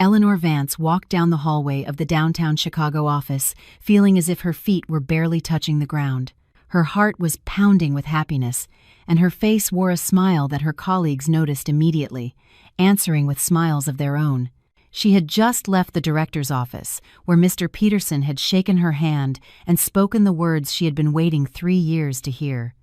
Eleanor Vance walked down the hallway of the downtown Chicago office, feeling as if her feet were barely touching the ground. Her heart was pounding with happiness, and her face wore a smile that her colleagues noticed immediately, answering with smiles of their own. She had just left the director's office, where Mr. Peterson had shaken her hand and spoken the words she had been waiting 3 years to hear.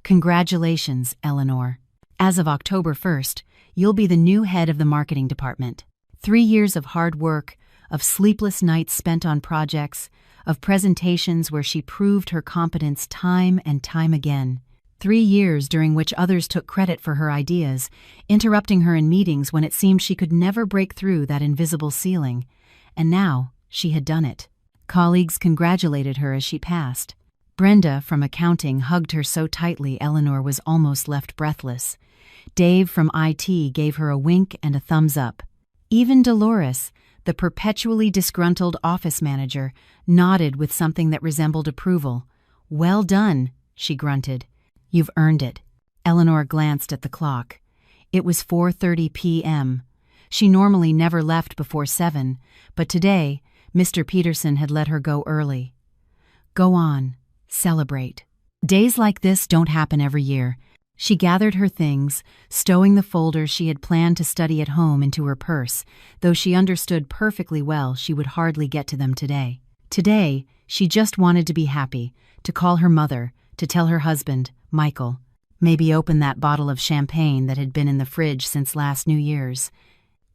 "Congratulations, Eleanor. As of October 1st, you'll be the new head of the marketing department." 3 years of hard work, of sleepless nights spent on projects, of presentations where she proved her competence time and time again. 3 years during which others took credit for her ideas, interrupting her in meetings when it seemed she could never break through that invisible ceiling. And now she had done it. Colleagues congratulated her as she passed. Brenda from accounting hugged her so tightly Eleanor was almost left breathless. Dave from IT gave her a wink and a thumbs up. Even Dolores, the perpetually disgruntled office manager, nodded with something that resembled approval. "Well done," she grunted. "You've earned it." Eleanor glanced at the clock. It was 4:30 p.m. She normally never left before 7, but today, Mr. Peterson had let her go early. Go on, celebrate. Days like this don't happen every year. She gathered her things, stowing the folders she had planned to study at home into her purse, though she understood perfectly well she would hardly get to them today. Today, she just wanted to be happy, to call her mother, to tell her husband, Michael, maybe open that bottle of champagne that had been in the fridge since last New Year's.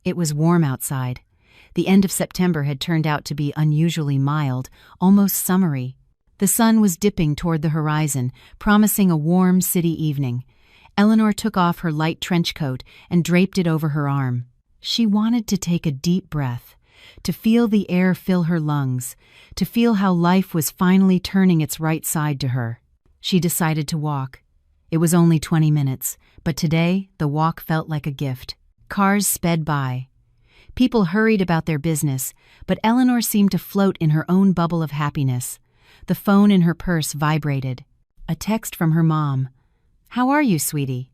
It was warm outside. The end of September had turned out to be unusually mild, almost summery. The sun was dipping toward the horizon, promising a warm city evening. Eleanor took off her light trench coat and draped it over her arm. She wanted to take a deep breath, to feel the air fill her lungs, to feel how life was finally turning its right side to her. She decided to walk. It was only 20 minutes, but today the walk felt like a gift. Cars sped by. People hurried about their business, but Eleanor seemed to float in her own bubble of happiness. The phone in her purse vibrated. A text from her mom. "How are you, sweetie?"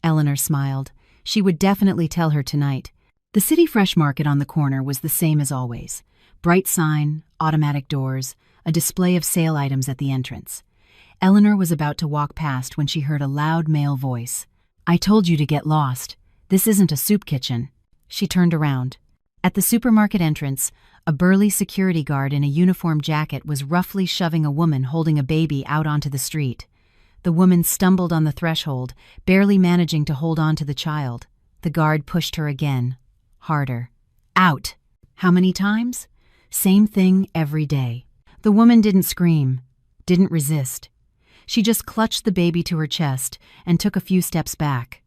Eleanor smiled. She would definitely tell her tonight. The City Fresh Market on the corner was the same as always. Bright sign, automatic doors, a display of sale items at the entrance. Eleanor was about to walk past when she heard a loud male voice. "I told you to get lost. This isn't a soup kitchen." She turned around. At the supermarket entrance, a burly security guard in a uniform jacket was roughly shoving a woman holding a baby out onto the street. The woman stumbled on the threshold, barely managing to hold on to the child. The guard pushed her again, harder. "Out!" How many times? Same thing every day. The woman didn't scream, didn't resist. She just clutched the baby to her chest and took a few steps back.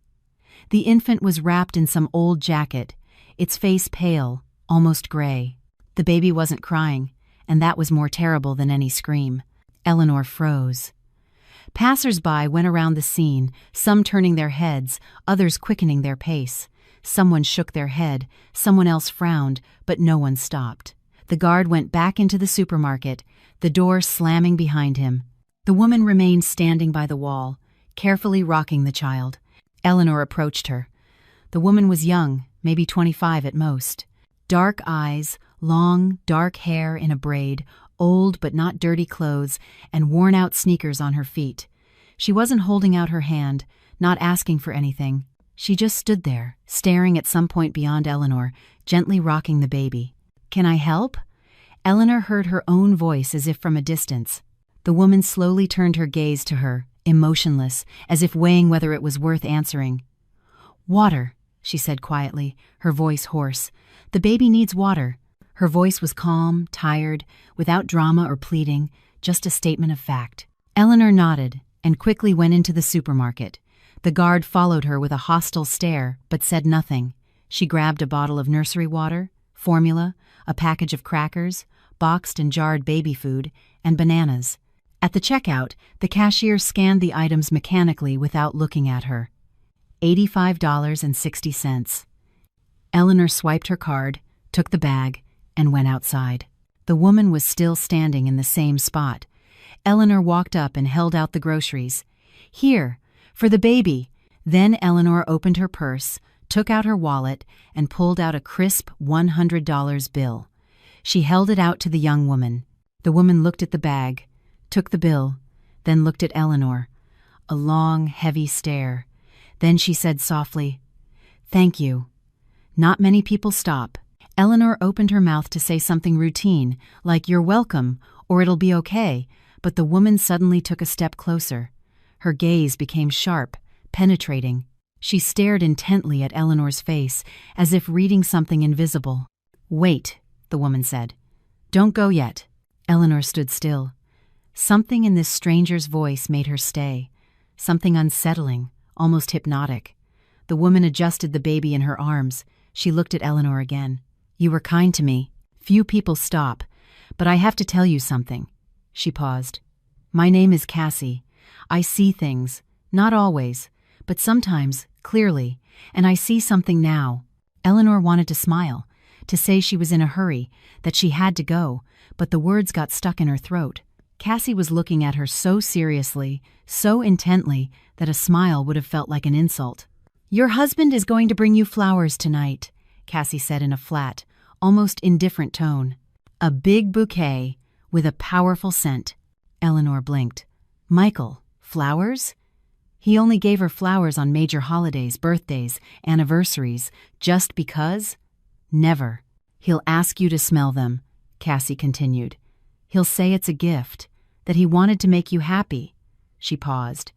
The infant was wrapped in some old jacket, its face pale, almost gray. The baby wasn't crying, and that was more terrible than any scream. Eleanor froze. Passers-by went around the scene, some turning their heads, others quickening their pace. Someone shook their head, someone else frowned, but no one stopped. The guard went back into the supermarket, the door slamming behind him. The woman remained standing by the wall, carefully rocking the child. Eleanor approached her. The woman was young, maybe 25 at most. Dark eyes, long, dark hair in a braid, old but not dirty clothes, and worn-out sneakers on her feet. She wasn't holding out her hand, not asking for anything. She just stood there, staring at some point beyond Eleanor, gently rocking the baby. "Can I help?" Eleanor heard her own voice as if from a distance. The woman slowly turned her gaze to her, emotionless, as if weighing whether it was worth answering. "Water," she said quietly, her voice hoarse. "The baby needs water." Her voice was calm, tired, without drama or pleading, just a statement of fact. Eleanor nodded and quickly went into the supermarket. The guard followed her with a hostile stare, but said nothing. She grabbed a bottle of nursery water, formula, a package of crackers, boxed and jarred baby food, and bananas. At the checkout, the cashier scanned the items mechanically without looking at her. $85.60. Eleanor swiped her card, took the bag, and went outside. The woman was still standing in the same spot. Eleanor walked up and held out the groceries. "Here, for the baby." Then Eleanor opened her purse, took out her wallet, and pulled out a crisp $100 bill. She held it out to the young woman. The woman looked at the bag, took the bill, then looked at Eleanor. A long, heavy stare. Then she said softly, "Thank you." Not many people stop. Eleanor opened her mouth to say something routine, like "You're welcome," or "It'll be okay," but the woman suddenly took a step closer. Her gaze became sharp, penetrating. She stared intently at Eleanor's face, as if reading something invisible. "Wait," the woman said. "Don't go yet." Eleanor stood still. Something in this stranger's voice made her stay. Something unsettling, almost hypnotic. The woman adjusted the baby in her arms. She looked at Eleanor again. "You were kind to me. Few people stop. But I have to tell you something." She paused. "My name is Cassie. I see things. Not always, but sometimes, clearly. And I see something now." Eleanor wanted to smile, to say she was in a hurry, that she had to go, but the words got stuck in her throat. Cassie was looking at her so seriously, so intently, that a smile would have felt like an insult. "Your husband is going to bring you flowers tonight," Cassie said in a flat, almost indifferent tone. "A big bouquet with a powerful scent." Eleanor blinked. "Michael, flowers?" He only gave her flowers on major holidays, birthdays, anniversaries, just because? Never. "He'll ask you to smell them," Cassie continued. "He'll say it's a gift, that he wanted to make you happy." She paused.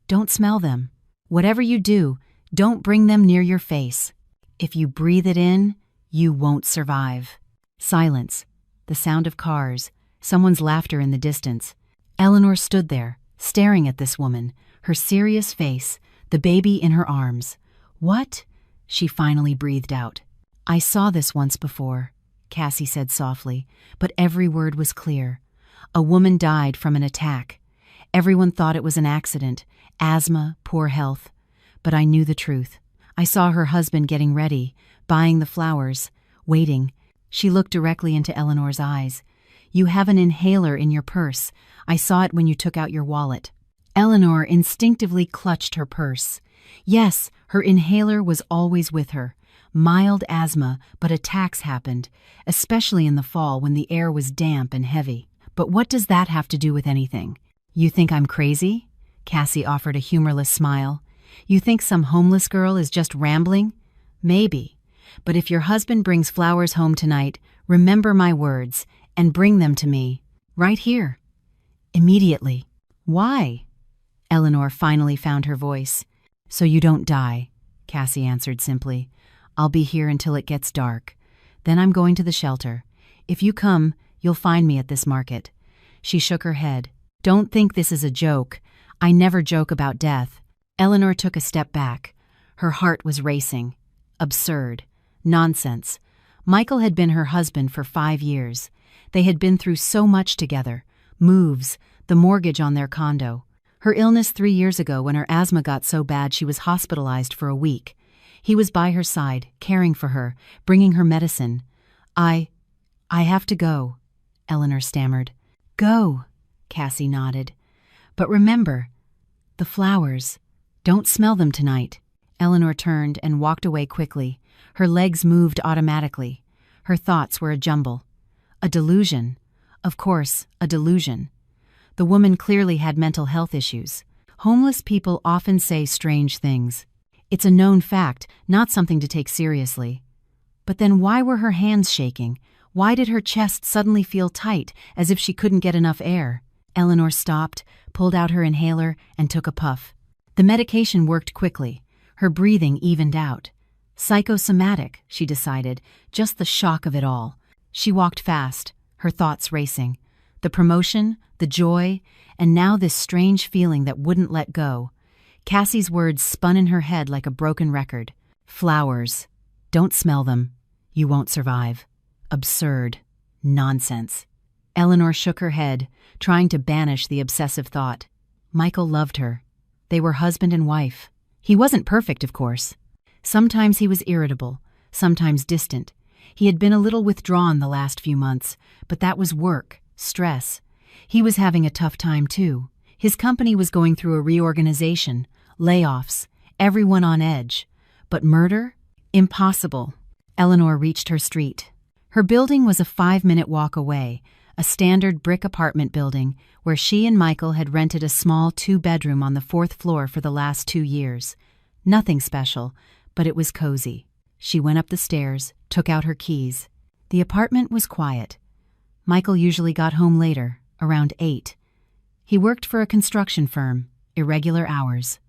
"Don't smell them. Whatever you do, don't bring them near your face. If you breathe it in, you won't survive." Silence. The sound of cars. Someone's laughter in the distance. Eleanor stood there, staring at this woman, her serious face, the baby in her arms. "What?" she finally breathed out. "I saw this once before," Cassie said softly, but every word was clear. "A woman died from an attack. Everyone thought it was an accident, asthma, poor health. But I knew the truth. I saw her husband getting ready, buying the flowers, waiting." She looked directly into Eleanor's eyes. "You have an inhaler in your purse. I saw it when you took out your wallet." Eleanor instinctively clutched her purse. Yes, her inhaler was always with her. Mild asthma, but attacks happened, especially in the fall when the air was damp and heavy. "But what does that have to do with anything? You think I'm crazy?" Cassie offered a humorless smile. "You think some homeless girl is just rambling? Maybe. But if your husband brings flowers home tonight, remember my words, and bring them to me. Right here. Immediately." "Why?" Eleanor finally found her voice. "So you don't die," Cassie answered simply. "I'll be here until it gets dark. Then I'm going to the shelter. If you come, you'll find me at this market." She shook her head. "Don't think this is a joke. I never joke about death." Eleanor took a step back. Her heart was racing. Absurd. Nonsense. Michael had been her husband for 5 years. They had been through so much together. Moves, the mortgage on their condo. Her illness 3 years ago when her asthma got so bad she was hospitalized for a week. He was by her side, caring for her, bringing her medicine. I have to go," Eleanor stammered. "Go," Cassie nodded. "But remember, the flowers. Don't smell them tonight." Eleanor turned and walked away quickly. Her legs moved automatically. Her thoughts were a jumble. A delusion. Of course, a delusion. The woman clearly had mental health issues. Homeless people often say strange things. It's a known fact, not something to take seriously. But then why were her hands shaking? Why did her chest suddenly feel tight, as if she couldn't get enough air? Eleanor stopped, pulled out her inhaler, and took a puff. The medication worked quickly. Her breathing evened out. Psychosomatic, she decided, just the shock of it all. She walked fast, her thoughts racing. The promotion, the joy, and now this strange feeling that wouldn't let go. Cassie's words spun in her head like a broken record. Flowers. Don't smell them. You won't survive. Absurd. Nonsense. Eleanor shook her head, trying to banish the obsessive thought. Michael loved her. They were husband and wife. He wasn't perfect, of course. Sometimes he was irritable, sometimes distant. He had been a little withdrawn the last few months, but that was work, stress. He was having a tough time, too. His company was going through a reorganization, layoffs, everyone on edge. But murder? Impossible. Eleanor reached her street. Her building was a 5-minute walk away, a standard brick apartment building where she and Michael had rented a small 2-bedroom on the 4th floor for the last 2 years. Nothing special, but it was cozy. She went up the stairs, took out her keys. The apartment was quiet. Michael usually got home later, around 8. He worked for a construction firm, irregular hours.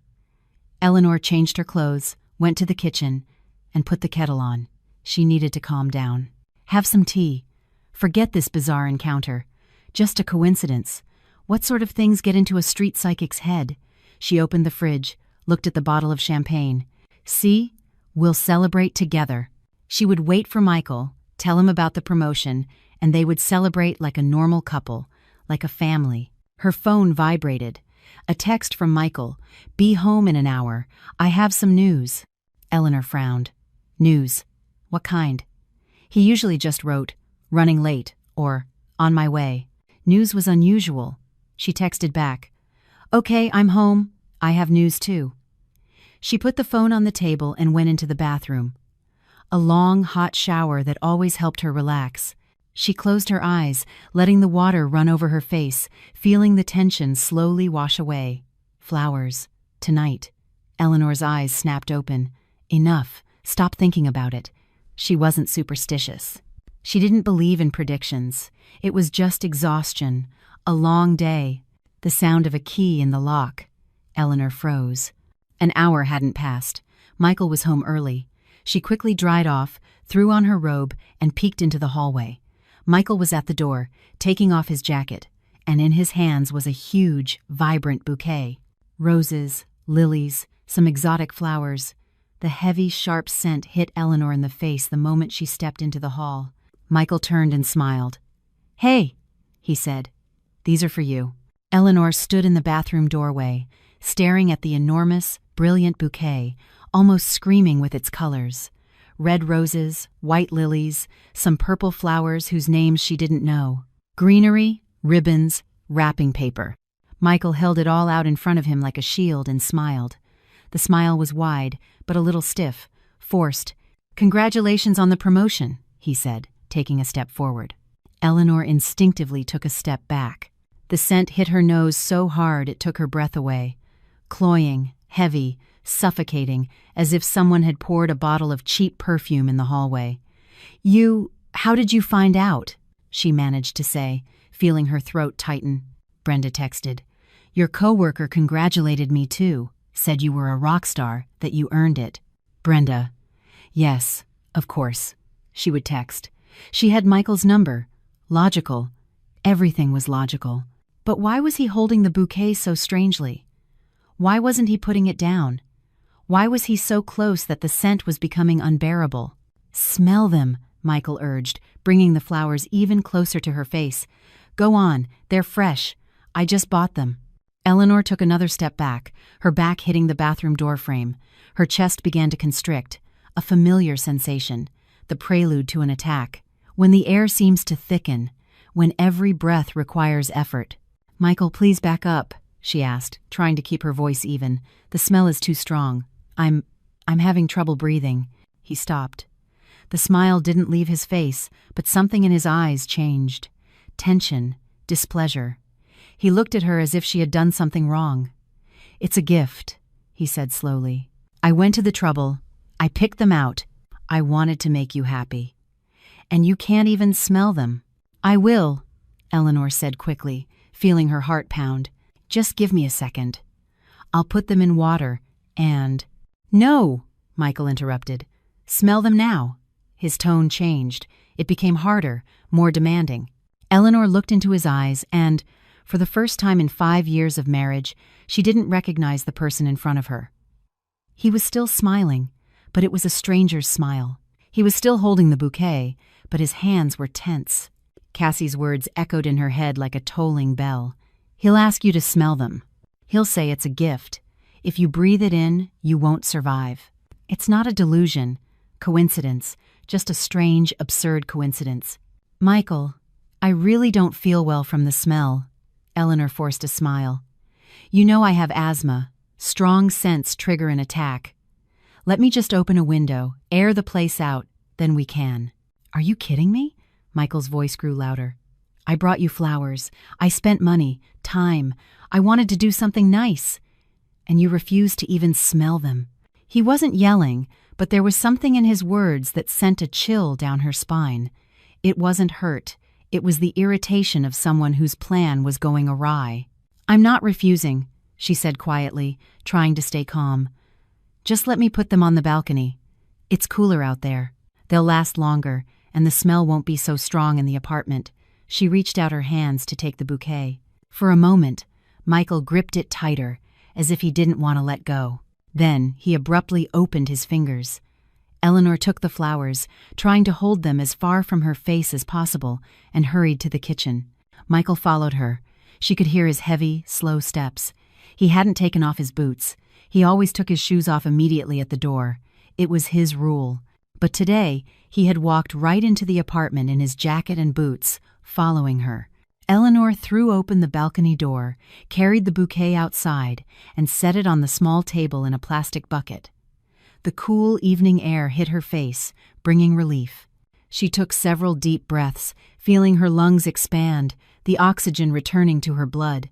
Eleanor changed her clothes, went to the kitchen, and put the kettle on. She needed to calm down. Have some tea. Forget this bizarre encounter. Just a coincidence. What sort of things get into a street psychic's head? She opened the fridge, looked at the bottle of champagne. See? We'll celebrate together. She would wait for Michael, tell him about the promotion, and they would celebrate like a normal couple, like a family. Her phone vibrated. A text from Michael. Be home in an hour. I have some news. Eleanor frowned. News. What kind? He usually just wrote, running late, or on my way. News was unusual. She texted back. Okay, I'm home. I have news too. She put the phone on the table and went into the bathroom. A long, hot shower that always helped her relax. She closed her eyes, letting the water run over her face, feeling the tension slowly wash away. Flowers. Tonight. Eleanor's eyes snapped open. Enough. Stop thinking about it. She wasn't superstitious. She didn't believe in predictions. It was just exhaustion. A long day. The sound of a key in the lock. Eleanor froze. An hour hadn't passed. Michael was home early. She quickly dried off, threw on her robe, and peeked into the hallway. Michael was at the door, taking off his jacket, and in his hands was a huge, vibrant bouquet. Roses, lilies, some exotic flowers. The heavy, sharp scent hit Eleanor in the face the moment she stepped into the hall. Michael turned and smiled. Hey, he said. These are for you. Eleanor stood in the bathroom doorway, staring at the enormous, brilliant bouquet, almost screaming with its colors. Red roses, white lilies, some purple flowers whose names she didn't know. Greenery, ribbons, wrapping paper. Michael held it all out in front of him like a shield and smiled. The smile was wide, but a little stiff, forced. Congratulations on the promotion, he said, taking a step forward. Eleanor instinctively took a step back. The scent hit her nose so hard it took her breath away. Cloying, heavy, suffocating, as if someone had poured a bottle of cheap perfume in the hallway. How did you find out? She managed to say, feeling her throat tighten. Brenda texted. Your coworker congratulated me too, said you were a rock star, that you earned it. Brenda. Yes, of course, she would text. She had Michael's number. Logical. Everything was logical. But why was he holding the bouquet so strangely? Why wasn't he putting it down? Why was he so close that the scent was becoming unbearable? Smell them, Michael urged, bringing the flowers even closer to her face. Go on, they're fresh. I just bought them. Eleanor took another step back, her back hitting the bathroom door frame. Her chest began to constrict, a familiar sensation, the prelude to an attack. When the air seems to thicken, when every breath requires effort. Michael, please back up, she asked, trying to keep her voice even. The smell is too strong. I'm having trouble breathing. He stopped. The smile didn't leave his face, but something in his eyes changed. Tension, displeasure. He looked at her as if she had done something wrong. It's a gift, he said slowly. I went to the trouble. I picked them out. I wanted to make you happy. And you can't even smell them. I will, Eleanor said quickly, feeling her heart pound. Just give me a second. I'll put them in water, and... No, Michael interrupted. Smell them now. His tone changed. It became harder, more demanding. Eleanor looked into his eyes and, for the first time in 5 years of marriage, she didn't recognize the person in front of her. He was still smiling, but it was a stranger's smile. He was still holding the bouquet, but his hands were tense. Cassie's words echoed in her head like a tolling bell. He'll ask you to smell them. He'll say it's a gift. If you breathe it in, you won't survive. It's not a delusion, coincidence, just a strange, absurd coincidence. Michael, I really don't feel well from the smell. Eleanor forced a smile. You know I have asthma. Strong scents trigger an attack. Let me just open a window, air the place out, then we can." "Are you kidding me?" Michael's voice grew louder. "I brought you flowers. I spent money, time. I wanted to do something nice. And you refused to even smell them." He wasn't yelling, but there was something in his words that sent a chill down her spine. It wasn't hurt. It was the irritation of someone whose plan was going awry. "I'm not refusing," she said quietly, trying to stay calm. "Just let me put them on the balcony. It's cooler out there. They'll last longer, and the smell won't be so strong in the apartment." She reached out her hands to take the bouquet. For a moment, Michael gripped it tighter, as if he didn't want to let go. Then he abruptly opened his fingers. Eleanor took the flowers, trying to hold them as far from her face as possible, and hurried to the kitchen. Michael followed her. She could hear his heavy, slow steps. He hadn't taken off his boots. He always took his shoes off immediately at the door. It was his rule. But today, he had walked right into the apartment in his jacket and boots, following her. Eleanor threw open the balcony door, carried the bouquet outside, and set it on the small table in a plastic bucket. The cool evening air hit her face, bringing relief. She took several deep breaths, feeling her lungs expand, the oxygen returning to her blood.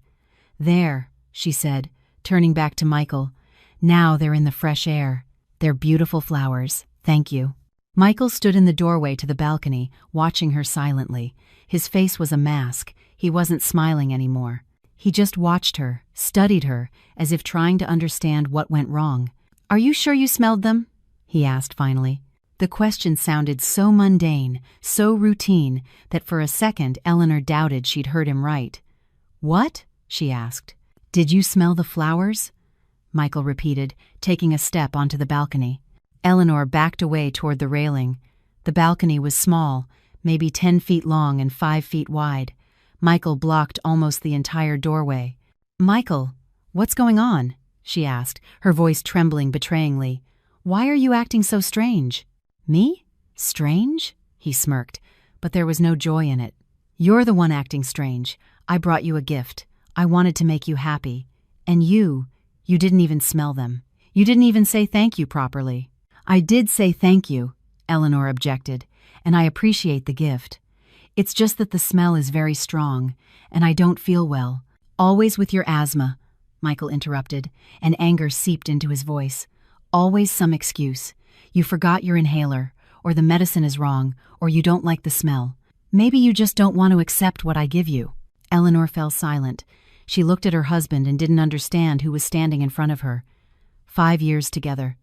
"There," she said, turning back to Michael. "Now they're in the fresh air. They're beautiful flowers. Thank you." Michael stood in the doorway to the balcony, watching her silently. His face was a mask. He wasn't smiling anymore. He just watched her, studied her, as if trying to understand what went wrong. "Are you sure you smelled them?" he asked finally. The question sounded so mundane, so routine, that for a second Eleanor doubted she'd heard him right. "What?" she asked. "Did you smell the flowers?" Michael repeated, taking a step onto the balcony. Eleanor backed away toward the railing. The balcony was small, maybe 10 feet long and 5 feet wide. Michael blocked almost the entire doorway. "Michael, what's going on?" she asked, her voice trembling betrayingly. "Why are you acting so strange?" "Me? Strange?" he smirked, but there was no joy in it. "You're the one acting strange. I brought you a gift. I wanted to make you happy. And you didn't even smell them. You didn't even say thank you properly." "I did say thank you," Eleanor objected, "and I appreciate the gift. It's just that the smell is very strong, and I don't feel well." "Always with your asthma," Michael interrupted, and anger seeped into his voice. "Always some excuse. You forgot your inhaler, or the medicine is wrong, or you don't like the smell. Maybe you just don't want to accept what I give you." Eleanor fell silent. She looked at her husband and didn't understand who was standing in front of her. 5 years together.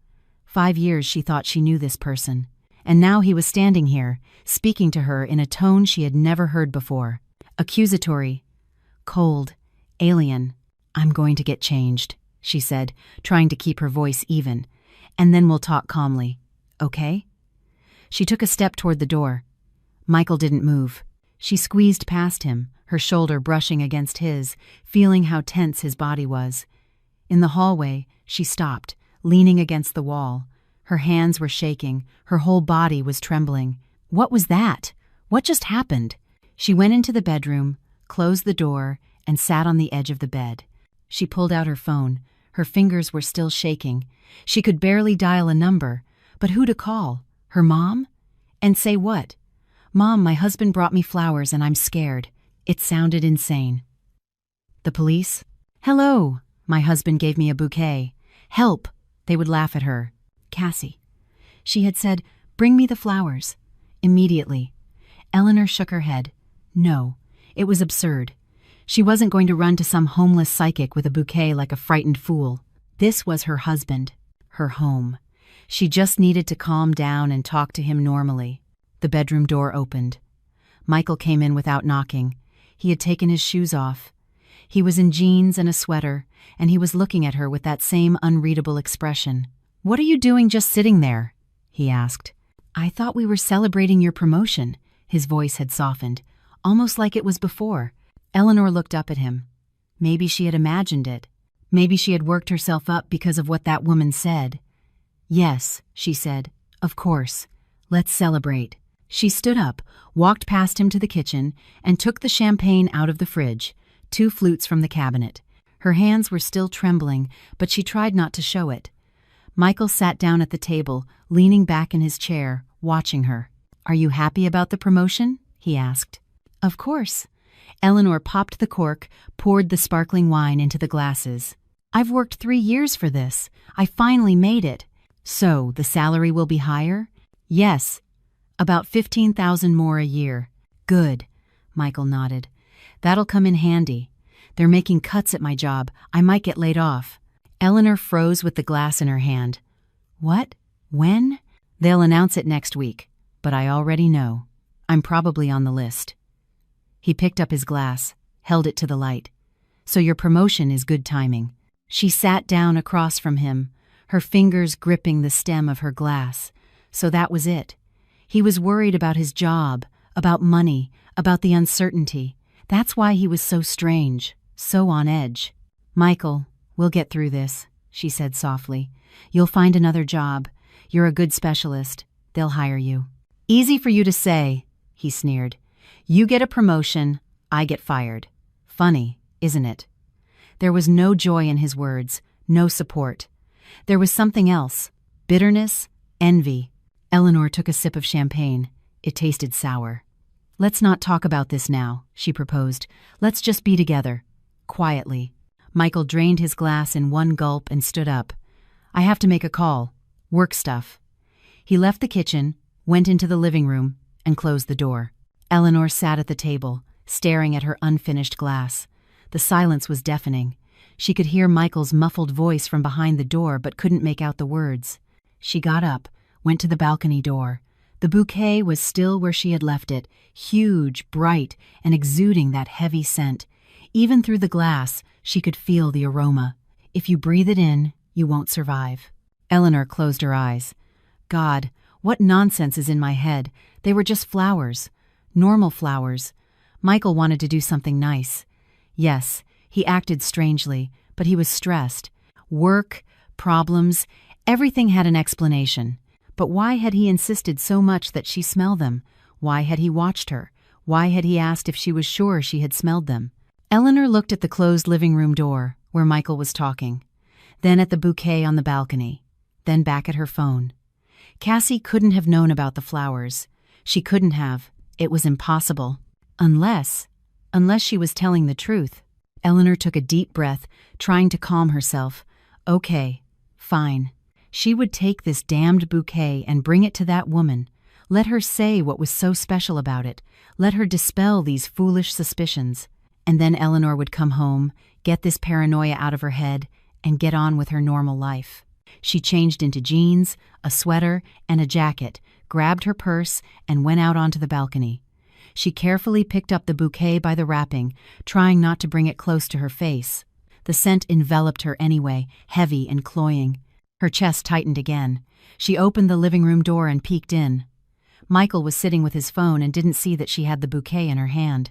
5 years she thought she knew this person. And now he was standing here, speaking to her in a tone she had never heard before. Accusatory. Cold. Alien. "I'm going to get changed," she said, trying to keep her voice even. "And then we'll talk calmly. Okay?" She took a step toward the door. Michael didn't move. She squeezed past him, her shoulder brushing against his, feeling how tense his body was. In the hallway, she stopped, leaning against the wall. Her hands were shaking, her whole body was trembling. What was that? What just happened? She went into the bedroom, closed the door, and sat on the edge of the bed. She pulled out her phone. Her fingers were still shaking. She could barely dial a number. But who to call? Her mom? And say what? "Mom, my husband brought me flowers and I'm scared." It sounded insane. The police? "Hello, my husband gave me a bouquet. Help!" They would laugh at her. Cassie. She had said, "Bring me the flowers." Immediately. Eleanor shook her head. No, it was absurd. She wasn't going to run to some homeless psychic with a bouquet like a frightened fool. This was her husband, her home. She just needed to calm down and talk to him normally. The bedroom door opened. Michael came in without knocking. He had taken his shoes off. He was in jeans and a sweater, and he was looking at her with that same unreadable expression. "What are you doing just sitting there?" he asked. "I thought we were celebrating your promotion." His voice had softened, almost like it was before. Eleanor looked up at him. Maybe she had imagined it. Maybe she had worked herself up because of what that woman said. "Yes," she said, "of course. Let's celebrate." She stood up, walked past him to the kitchen, and took the champagne out of the fridge, 2 flutes from the cabinet. Her hands were still trembling, but she tried not to show it. Michael sat down at the table, leaning back in his chair, watching her. "Are you happy about the promotion?" he asked. "Of course." Eleanor popped the cork, poured the sparkling wine into the glasses. "I've worked 3 years for this. I finally made it." "So, the salary will be higher?" "Yes. About 15,000 more a year." "Good," Michael nodded. "That'll come in handy. They're making cuts at my job. I might get laid off." Eleanor froze with the glass in her hand. "What? When?" "They'll announce it next week, but I already know. I'm probably on the list." He picked up his glass, held it to the light. "So your promotion is good timing." She sat down across from him, her fingers gripping the stem of her glass. So that was it. He was worried about his job, about money, about the uncertainty. That's why he was so strange, so on edge. "Michael, we'll get through this," she said softly. "You'll find another job. You're a good specialist. They'll hire you." "Easy for you to say," he sneered. "You get a promotion, I get fired. Funny, isn't it?" There was no joy in his words, no support. There was something else. Bitterness, envy. Eleanor took a sip of champagne. It tasted sour. "Let's not talk about this now," she proposed. "Let's just be together. Quietly." Michael drained his glass in one gulp and stood up. "I have to make a call. Work stuff." He left the kitchen, went into the living room, and closed the door. Eleanor sat at the table, staring at her unfinished glass. The silence was deafening. She could hear Michael's muffled voice from behind the door but couldn't make out the words. She got up, went to the balcony door. The bouquet was still where she had left it, huge, bright, and exuding that heavy scent. Even through the glass, she could feel the aroma. If you breathe it in, you won't survive. Eleanor closed her eyes. God, what nonsense is in my head? They were just flowers. Normal flowers. Michael wanted to do something nice. Yes, he acted strangely, but he was stressed. Work, problems, everything had an explanation. But why had he insisted so much that she smell them? Why had he watched her? Why had he asked if she was sure she had smelled them? Eleanor looked at the closed living room door, where Michael was talking. Then at the bouquet on the balcony. Then back at her phone. Cassie couldn't have known about the flowers. She couldn't have. It was impossible. Unless she was telling the truth. Eleanor took a deep breath, trying to calm herself. Okay, fine. She would take this damned bouquet and bring it to that woman. Let her say what was so special about it. Let her dispel these foolish suspicions. And then Eleanor would come home, get this paranoia out of her head, and get on with her normal life. She changed into jeans, a sweater, and a jacket, grabbed her purse, and went out onto the balcony. She carefully picked up the bouquet by the wrapping, trying not to bring it close to her face. The scent enveloped her anyway, heavy and cloying. Her chest tightened again. She opened the living room door and peeked in. Michael was sitting with his phone and didn't see that she had the bouquet in her hand.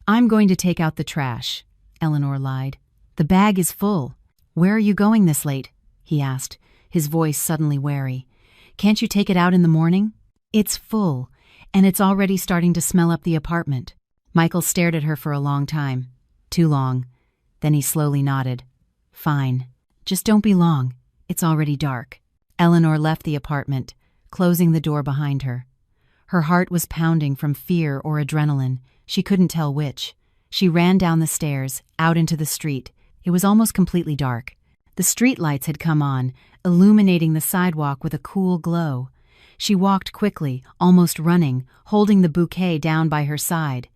"I'm going to take out the trash," Eleanor lied. "The bag is full." "Where are you going this late?" he asked, his voice suddenly wary. "Can't you take it out in the morning?" "It's full, and it's already starting to smell up the apartment." Michael stared at her for a long time. Too long. Then he slowly nodded. "Fine. Just don't be long. It's already dark." Eleanor left the apartment, closing the door behind her. Her heart was pounding from fear or adrenaline. She couldn't tell which. She ran down the stairs, out into the street. It was almost completely dark. The street lights had come on, illuminating the sidewalk with a cool glow. She walked quickly, almost running, holding the bouquet down by her side.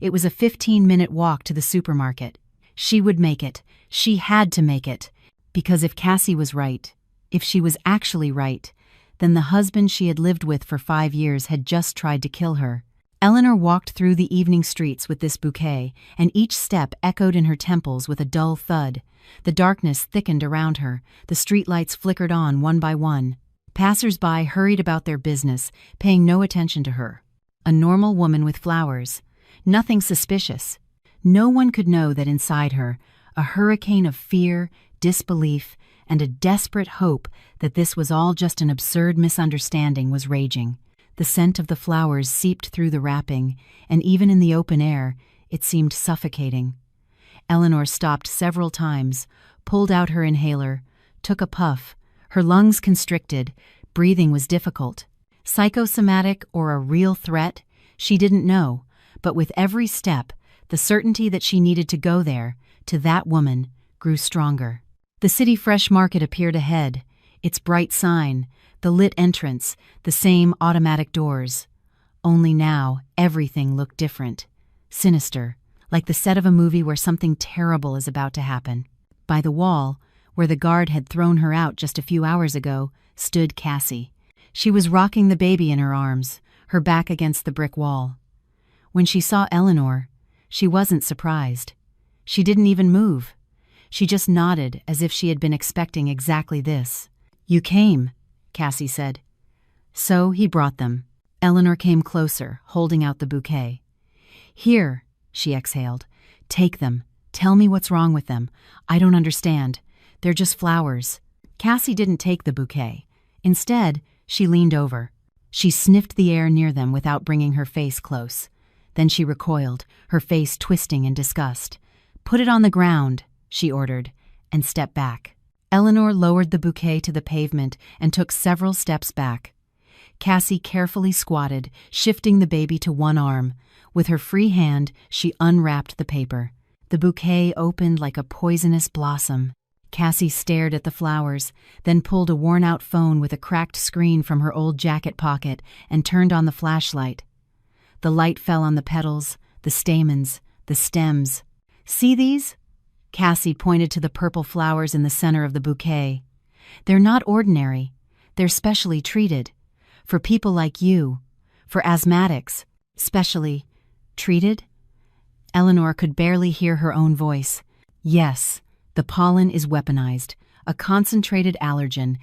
It was a 15-minute walk to the supermarket. She would make it. She had to make it. Because if Cassie was right, if she was actually right, then the husband she had lived with for 5 years had just tried to kill her. Eleanor walked through the evening streets with this bouquet, and each step echoed in her temples with a dull thud. The darkness thickened around her. The streetlights flickered on one by one. Passers-by hurried about their business, paying no attention to her. A normal woman with flowers. Nothing suspicious. No one could know that inside her, a hurricane of fear, disbelief, and a desperate hope that this was all just an absurd misunderstanding was raging. The scent of the flowers seeped through the wrapping, and even in the open air, it seemed suffocating. Eleanor stopped several times, pulled out her inhaler, took a puff, Her lungs constricted, breathing was difficult. Psychosomatic or a real threat? She didn't know, but with every step, the certainty that she needed to go there, to that woman, grew stronger. The city fresh market appeared ahead, its bright sign, the lit entrance, the same automatic doors. Only now, everything looked different. Sinister, like the set of a movie where something terrible is about to happen. By the wall, where the guard had thrown her out just a few hours ago, stood Cassie. She was rocking the baby in her arms, her back against the brick wall. When she saw Eleanor, she wasn't surprised. She didn't even move. She just nodded as if she had been expecting exactly this. "You came," Cassie said. So he brought them. Eleanor came closer, holding out the bouquet. "Here," she exhaled. "Take them. Tell me what's wrong with them. I don't understand. They're just flowers." Cassie didn't take the bouquet. Instead, she leaned over. She sniffed the air near them without bringing her face close. Then she recoiled, her face twisting in disgust. "Put it on the ground," she ordered, and stepped back. Eleanor lowered the bouquet to the pavement and took several steps back. Cassie carefully squatted, shifting the baby to one arm. With her free hand, she unwrapped the paper. The bouquet opened like a poisonous blossom. Cassie stared at the flowers, then pulled a worn-out phone with a cracked screen from her old jacket pocket and turned on the flashlight. The light fell on the petals, the stamens, the stems. "See these?" Cassie pointed to the purple flowers in the center of the bouquet. "They're not ordinary. They're specially treated. For people like you. For asthmatics. Specially treated?" Eleanor could barely hear her own voice. "Yes, the pollen is weaponized, a concentrated allergen.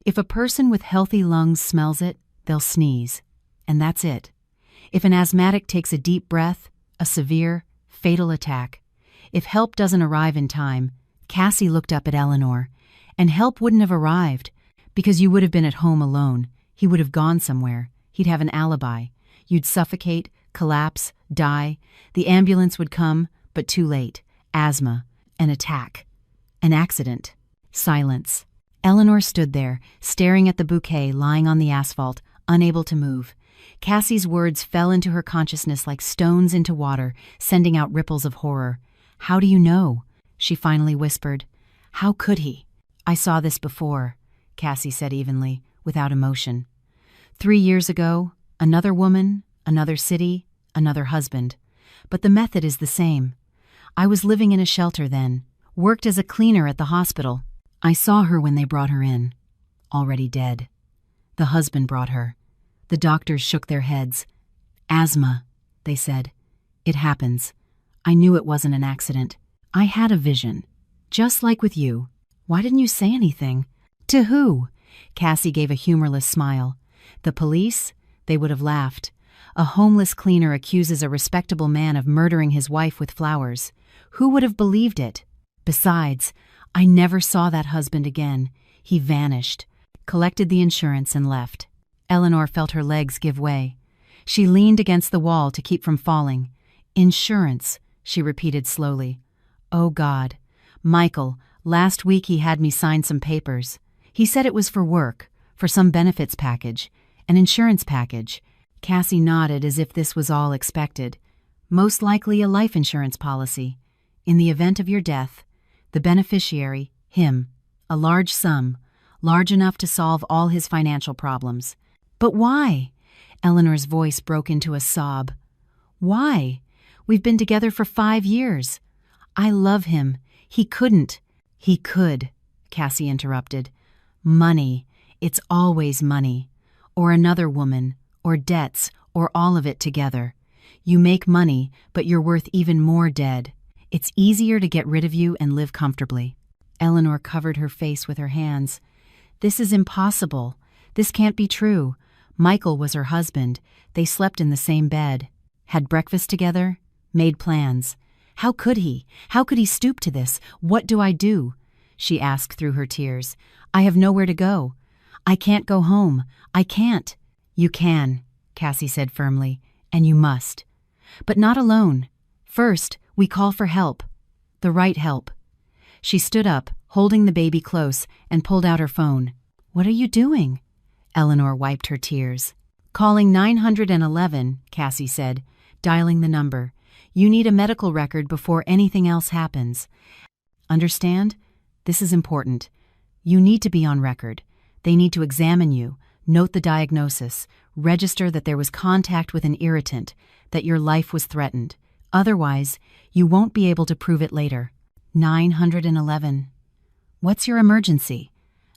If a person with healthy lungs smells it, they'll sneeze. And that's it. If an asthmatic takes a deep breath, a severe, fatal attack. If help doesn't arrive in time," Cassie looked up at Eleanor, "and help wouldn't have arrived, because you would have been at home alone. He would have gone somewhere. He'd have an alibi. You'd suffocate, collapse, die. The ambulance would come, but too late. Asthma. An attack. An accident." Silence. Eleanor stood there, staring at the bouquet lying on the asphalt, unable to move. Cassie's words fell into her consciousness like stones into water, sending out ripples of horror. "How do you know?" she finally whispered. "How could he?" "I saw this before," Cassie said evenly, without emotion. 3 years ago, another woman, another city, another husband. But the method is the same. I was living in a shelter then, worked as a cleaner at the hospital. I saw her when they brought her in. Already dead. The husband brought her. The doctors shook their heads. "Asthma," they said. "It happens. I knew it wasn't an accident. I had a vision. Just like with you. Why didn't you say anything?" "To who?" Cassie gave a humorless smile. "The police? They would have laughed. A homeless cleaner accuses a respectable man of murdering his wife with flowers. Who would have believed it? Besides, I never saw that husband again. He vanished, collected the insurance and left." Eleanor felt her legs give way. She leaned against the wall to keep from falling. "Insurance," she repeated slowly. "Oh God. Michael, last week he had me sign some papers. He said it was for work, for some benefits package, an insurance package." Cassie nodded as if this was all expected. "Most likely a life insurance policy. In the event of your death, the beneficiary, him, a large sum, large enough to solve all his financial problems." "But why?" Eleanor's voice broke into a sob. "Why? We've been together for 5 years. I love him. He couldn't." "He could," Cassie interrupted. "Money. It's always money. Or another woman, or debts, or all of it together. You make money, but you're worth even more dead. It's easier to get rid of you and live comfortably." Eleanor covered her face with her hands. "This is impossible. This can't be true. Michael was her husband. They slept in the same bed. Had breakfast together. Made plans. How could he? How could he stoop to this? What do I do?" she asked through her tears. "I have nowhere to go. I can't go home. I can't." "You can," Cassie said firmly, "and you must. But not alone. First, we call for help. The right help." She stood up, holding the baby close, and pulled out her phone. "What are you doing?" Eleanor wiped her tears. "Calling 911, Cassie said, dialing the number. "You need a medical record before anything else happens. Understand? This is important. You need to be on record. They need to examine you, note the diagnosis, register that there was contact with an irritant, that your life was threatened. Otherwise, you won't be able to prove it later." 911. "What's your emergency?"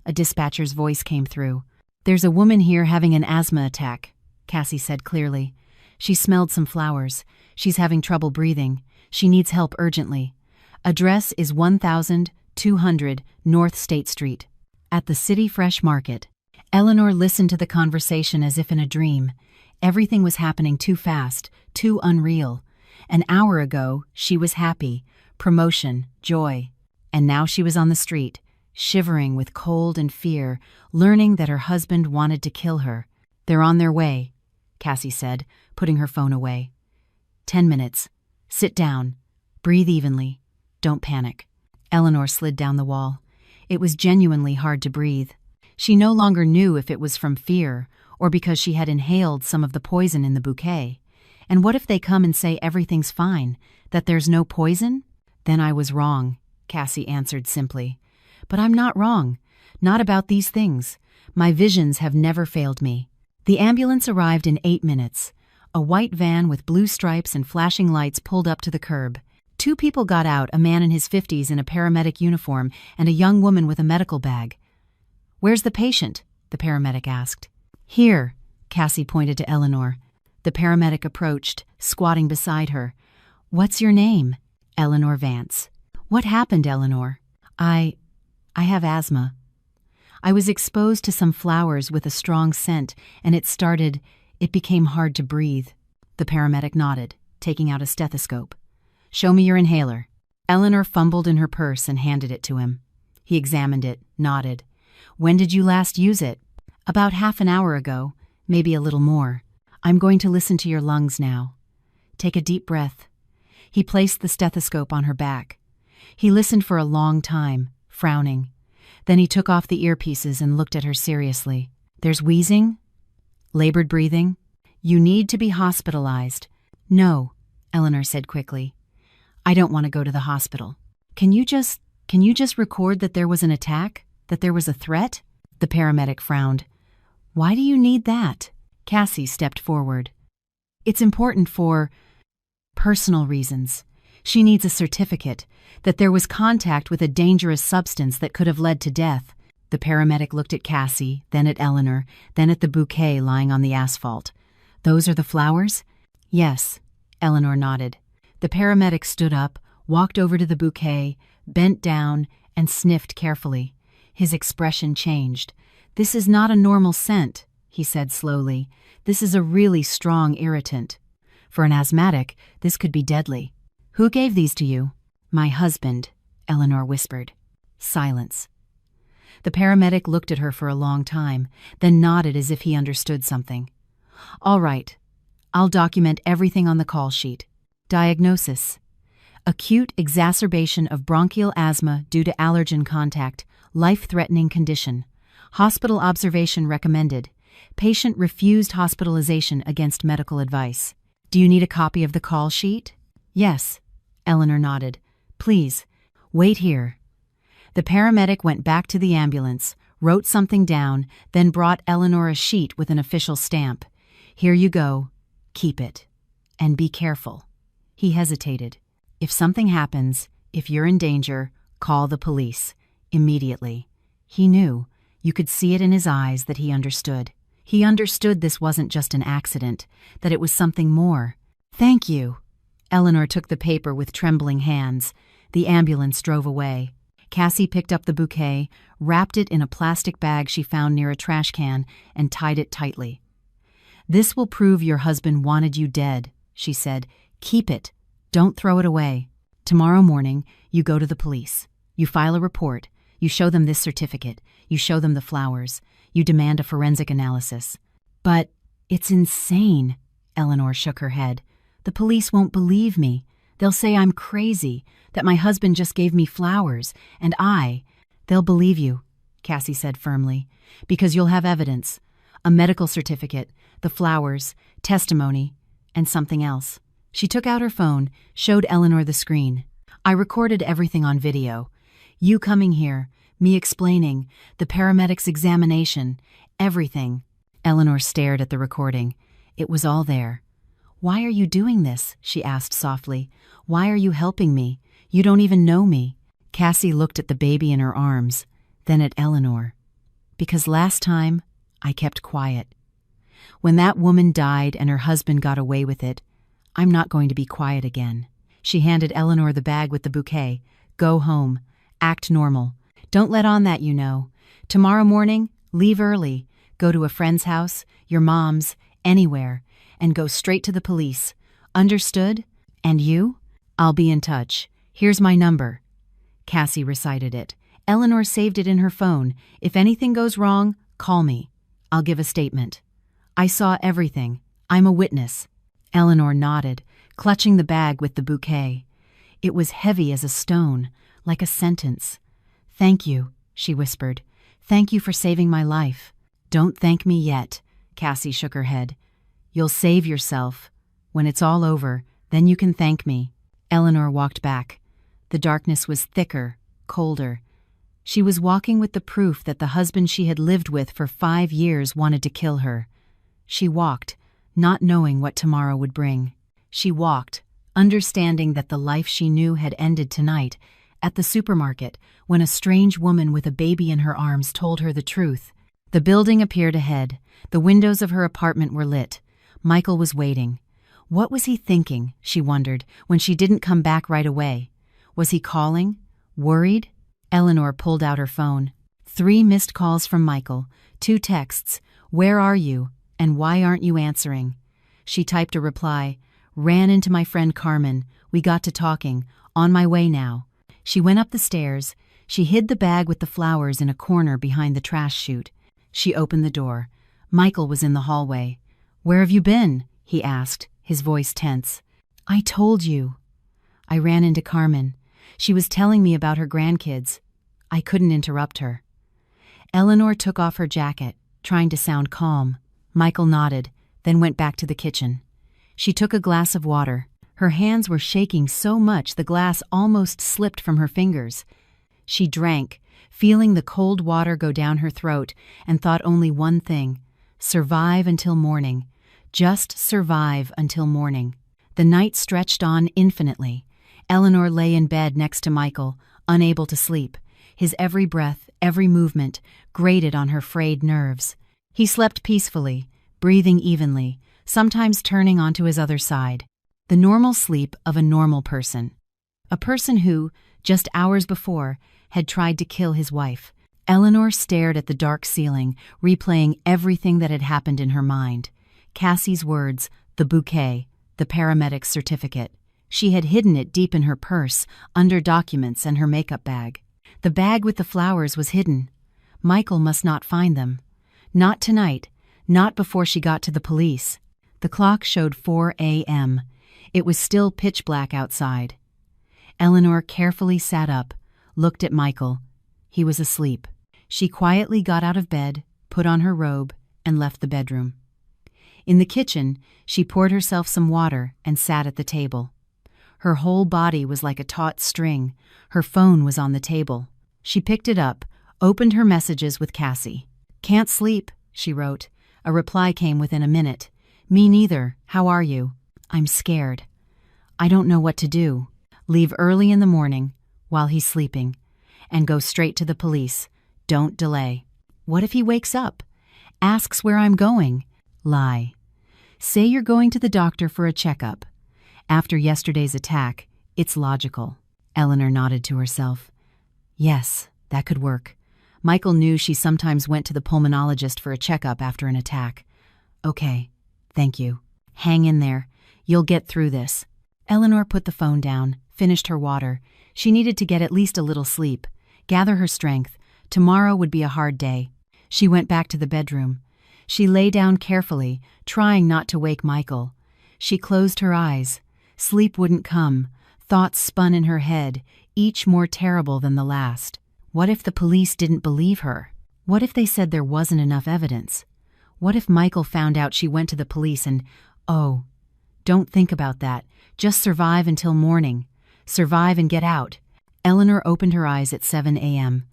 A dispatcher's voice came through. "There's a woman here having an asthma attack," Cassie said clearly. "She smelled some flowers. She's having trouble breathing. She needs help urgently. Address is 1200 North State Street, at the City Fresh Market." Eleanor listened to the conversation as if in a dream. Everything was happening too fast, too unreal. An hour ago, she was happy, promotion, joy. And now she was on the street, shivering with cold and fear, learning that her husband wanted to kill her. "They're on their way," Cassie said, putting her phone away. 10 minutes. Sit down. Breathe evenly. Don't panic." Eleanor slid down the wall. It was genuinely hard to breathe. She no longer knew if it was from fear or because she had inhaled some of the poison in the bouquet. And what if they come and say everything's fine, that there's no poison? "Then I was wrong," Cassie answered simply. "But I'm not wrong. Not about these things. My visions have never failed me." The ambulance arrived in 8 minutes. A white van with blue stripes and flashing lights pulled up to the curb. 2 people got out, a man in his 50s in a paramedic uniform and a young woman with a medical bag. "Where's the patient?" the paramedic asked. "Here," Cassie pointed to Eleanor. The paramedic approached, squatting beside her. "What's your name?" "Eleanor Vance." "What happened, Eleanor?" I have asthma. I was exposed to some flowers with a strong scent, and it became hard to breathe." The paramedic nodded, taking out a stethoscope. "Show me your inhaler." Eleanor fumbled in her purse and handed it to him. He examined it, nodded. "When did you last use it?" "About half an hour ago, maybe a little more. I'm going to listen to your lungs now. Take a deep breath." He placed the stethoscope on her back. He listened for a long time, frowning. Then he took off the earpieces and looked at her seriously. "There's wheezing? Labored breathing? You need to be hospitalized." "No," Eleanor said quickly. "I don't want to go to the hospital. Can you just record that there was an attack? That there was a threat?" The paramedic frowned. "Why do you need that?" Cassie stepped forward. "It's important for personal reasons. She needs a certificate that there was contact with a dangerous substance that could have led to death." The paramedic looked at Cassie, then at Eleanor, then at the bouquet lying on the asphalt. "Those are the flowers?" "Yes," Eleanor nodded. The paramedic stood up, walked over to the bouquet, bent down, and sniffed carefully. His expression changed. "This is not a normal scent," he said slowly. "This is a really strong irritant. For an asthmatic, this could be deadly." "Who gave these to you?" "My husband," Eleanor whispered. Silence. The paramedic looked at her for a long time, then nodded as if he understood something. "All right. I'll document everything on the call sheet." Diagnosis: acute exacerbation of bronchial asthma due to allergen contact, life-threatening condition. Hospital observation recommended. Patient refused hospitalization against medical advice. "Do you need a copy of the call sheet?" "Yes," Eleanor nodded. "Please, wait here." The paramedic went back to the ambulance, wrote something down, then brought Eleanor a sheet with an official stamp. "Here you go. Keep it. And be careful." He hesitated. "If something happens, if you're in danger, call the police. Immediately." He knew. You could see it in his eyes that he understood. He understood this wasn't just an accident, that it was something more. "Thank you." Eleanor took the paper with trembling hands. The ambulance drove away. Cassie picked up the bouquet, wrapped it in a plastic bag she found near a trash can, and tied it tightly. "This will prove your husband wanted you dead," she said. "Keep it. Don't throw it away. Tomorrow morning, you go to the police. You file a report. You show them this certificate. You show them the flowers. You demand a forensic analysis." "But it's insane," Eleanor shook her head. "The police won't believe me. They'll say I'm crazy, that my husband just gave me flowers, and They'll believe you, Cassie said firmly, because you'll have evidence. A medical certificate, the flowers, testimony, and something else. She took out her phone, showed Eleanor the screen. I recorded everything on video. You coming here, me explaining, the paramedics' examination, everything. Eleanor stared at the recording. It was all there. Why are you doing this? She asked softly. Why are you helping me? You don't even know me. Cassie looked at the baby in her arms, then at Eleanor. Because last time, I kept quiet. When that woman died and her husband got away with it, I'm not going to be quiet again. She handed Eleanor the bag with the bouquet. Go home. Act normal. Don't let on that you know. Tomorrow morning, leave early. Go to a friend's house, your mom's, anywhere, and go straight to the police. Understood? And you? I'll be in touch. Here's my number. Cassie recited it. Eleanor saved it in her phone. If anything goes wrong, call me. I'll give a statement. I saw everything. I'm a witness. Eleanor nodded, clutching the bag with the bouquet. It was heavy as a stone, like a sentence. Thank you, she whispered. Thank you for saving my life. Don't thank me yet, Cassie shook her head. You'll save yourself. When it's all over, then you can thank me. Eleanor walked back. The darkness was thicker, colder. She was walking with the proof that the husband she had lived with for 5 years wanted to kill her. She walked, not knowing what tomorrow would bring. She walked, understanding that the life she knew had ended tonight, at the supermarket, when a strange woman with a baby in her arms told her the truth. The building appeared ahead. The windows of her apartment were lit. Michael was waiting. What was he thinking, she wondered, when she didn't come back right away? Was he calling? Worried? Eleanor pulled out her phone. 3 missed calls from Michael, 2 texts, "Where are you?" and "Why aren't you answering?" She typed a reply, "Ran into my friend Carmen. We got to talking. On my way now." She went up the stairs. She hid the bag with the flowers in a corner behind the trash chute. She opened the door. Michael was in the hallway. "Where have you been?" he asked, his voice tense. "I told you." "I ran into Carmen. She was telling me about her grandkids. I couldn't interrupt her." Eleanor took off her jacket, trying to sound calm. Michael nodded, then went back to the kitchen. She took a glass of water. Her hands were shaking so much the glass almost slipped from her fingers. She drank, feeling the cold water go down her throat, and thought only one thing: survive until morning. Just survive until morning. The night stretched on infinitely. Eleanor lay in bed next to Michael, unable to sleep. His every breath, every movement, grated on her frayed nerves. He slept peacefully, breathing evenly, sometimes turning onto his other side. The normal sleep of a normal person. A person who, just hours before, had tried to kill his wife. Eleanor stared at the dark ceiling, replaying everything that had happened in her mind. Cassie's words, the bouquet, the paramedic's certificate. She had hidden it deep in her purse, under documents and her makeup bag. The bag with the flowers was hidden. Michael must not find them. Not tonight, not before she got to the police. The clock showed 4 a.m. It was still pitch black outside. Eleanor carefully sat up, looked at Michael. He was asleep. She quietly got out of bed, put on her robe, and left the bedroom. In the kitchen, she poured herself some water and sat at the table. Her whole body was like a taut string. Her phone was on the table. She picked it up, opened her messages with Cassie. "Can't sleep," she wrote. A reply came within a minute. "Me neither. How are you?" "I'm scared. I don't know what to do." "Leave early in the morning, while he's sleeping, and go straight to the police. Don't delay." "What if he wakes up? Asks where I'm going?" "Lie. Say you're going to the doctor for a checkup. After yesterday's attack, it's logical." Eleanor nodded to herself. Yes, that could work. Michael knew she sometimes went to the pulmonologist for a checkup after an attack. "Okay, thank you. Hang in there. You'll get through this." Eleanor put the phone down, finished her water. She needed to get at least a little sleep, gather her strength. Tomorrow would be a hard day. She went back to the bedroom. She lay down carefully, trying not to wake Michael. She closed her eyes. Sleep wouldn't come. Thoughts spun in her head, each more terrible than the last. What if the police didn't believe her? What if they said there wasn't enough evidence? What if Michael found out she went to the police and, oh, don't think about that. Just survive until morning. Survive and get out. Eleanor opened her eyes at 7 a.m.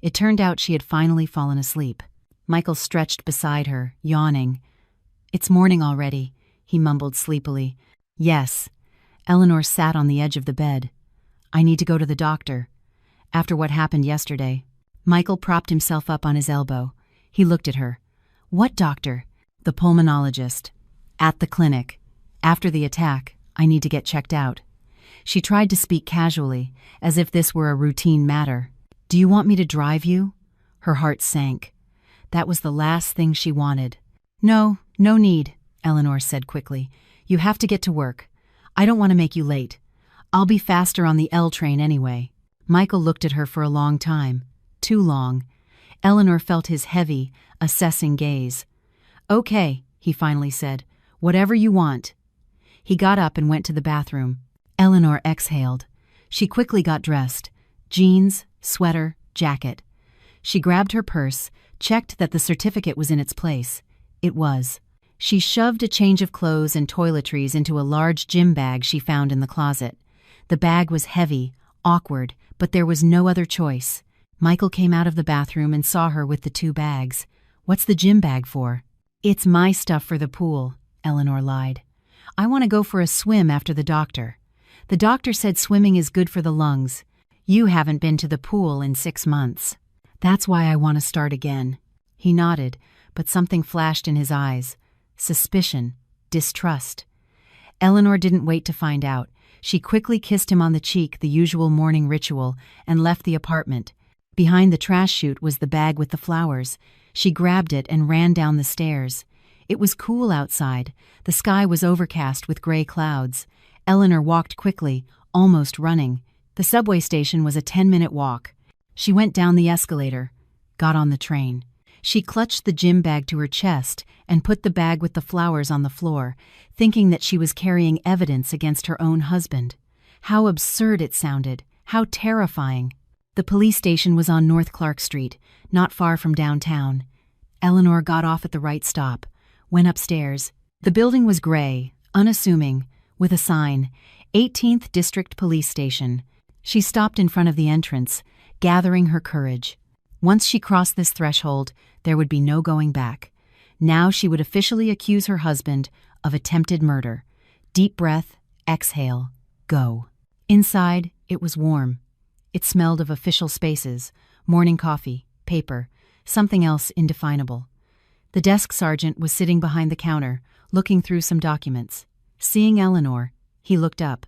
It turned out she had finally fallen asleep. Michael stretched beside her, yawning. "It's morning already," he mumbled sleepily. "Yes." Eleanor sat on the edge of the bed. "I need to go to the doctor. After what happened yesterday." Michael propped himself up on his elbow. He looked at her. "What doctor?" "The pulmonologist. At the clinic. After the attack, I need to get checked out." She tried to speak casually, as if this were a routine matter. "Do you want me to drive you?" Her heart sank. That was the last thing she wanted. "No, no need," Eleanor said quickly. "You have to get to work. I don't want to make you late. I'll be faster on the L train anyway." Michael looked at her for a long time. Too long. Eleanor felt his heavy, assessing gaze. "Okay," he finally said. "Whatever you want." He got up and went to the bathroom. Eleanor exhaled. She quickly got dressed. Jeans, sweater, jacket. She grabbed her purse, checked that the certificate was in its place. It was. She shoved a change of clothes and toiletries into a large gym bag she found in the closet. The bag was heavy, awkward, but there was no other choice. Michael came out of the bathroom and saw her with the two bags. "What's the gym bag for?" "It's my stuff for the pool," Eleanor lied. "I want to go for a swim after the doctor. The doctor said swimming is good for the lungs. You haven't been to the pool in 6 months. That's why I want to start again." He nodded, but something flashed in his eyes. Suspicion, distrust. Eleanor didn't wait to find out. She quickly kissed him on the cheek, the usual morning ritual, and left the apartment. Behind the trash chute was the bag with the flowers. She grabbed it and ran down the stairs. It was cool outside. The sky was overcast with gray clouds. Eleanor walked quickly, almost running. The subway station was a 10-minute walk. She went down the escalator, got on the train. She clutched the gym bag to her chest and put the bag with the flowers on the floor, thinking that she was carrying evidence against her own husband. How absurd it sounded, how terrifying. The police station was on North Clark Street, not far from downtown. Eleanor got off at the right stop, went upstairs. The building was gray, unassuming, with a sign, 18th District Police Station. She stopped in front of the entrance, gathering her courage. Once she crossed this threshold, there would be no going back. Now she would officially accuse her husband of attempted murder. Deep breath, exhale, go. Inside, it was warm. It smelled of official spaces, morning coffee, paper, something else indefinable. The desk sergeant was sitting behind the counter, looking through some documents. Seeing Eleanor, he looked up.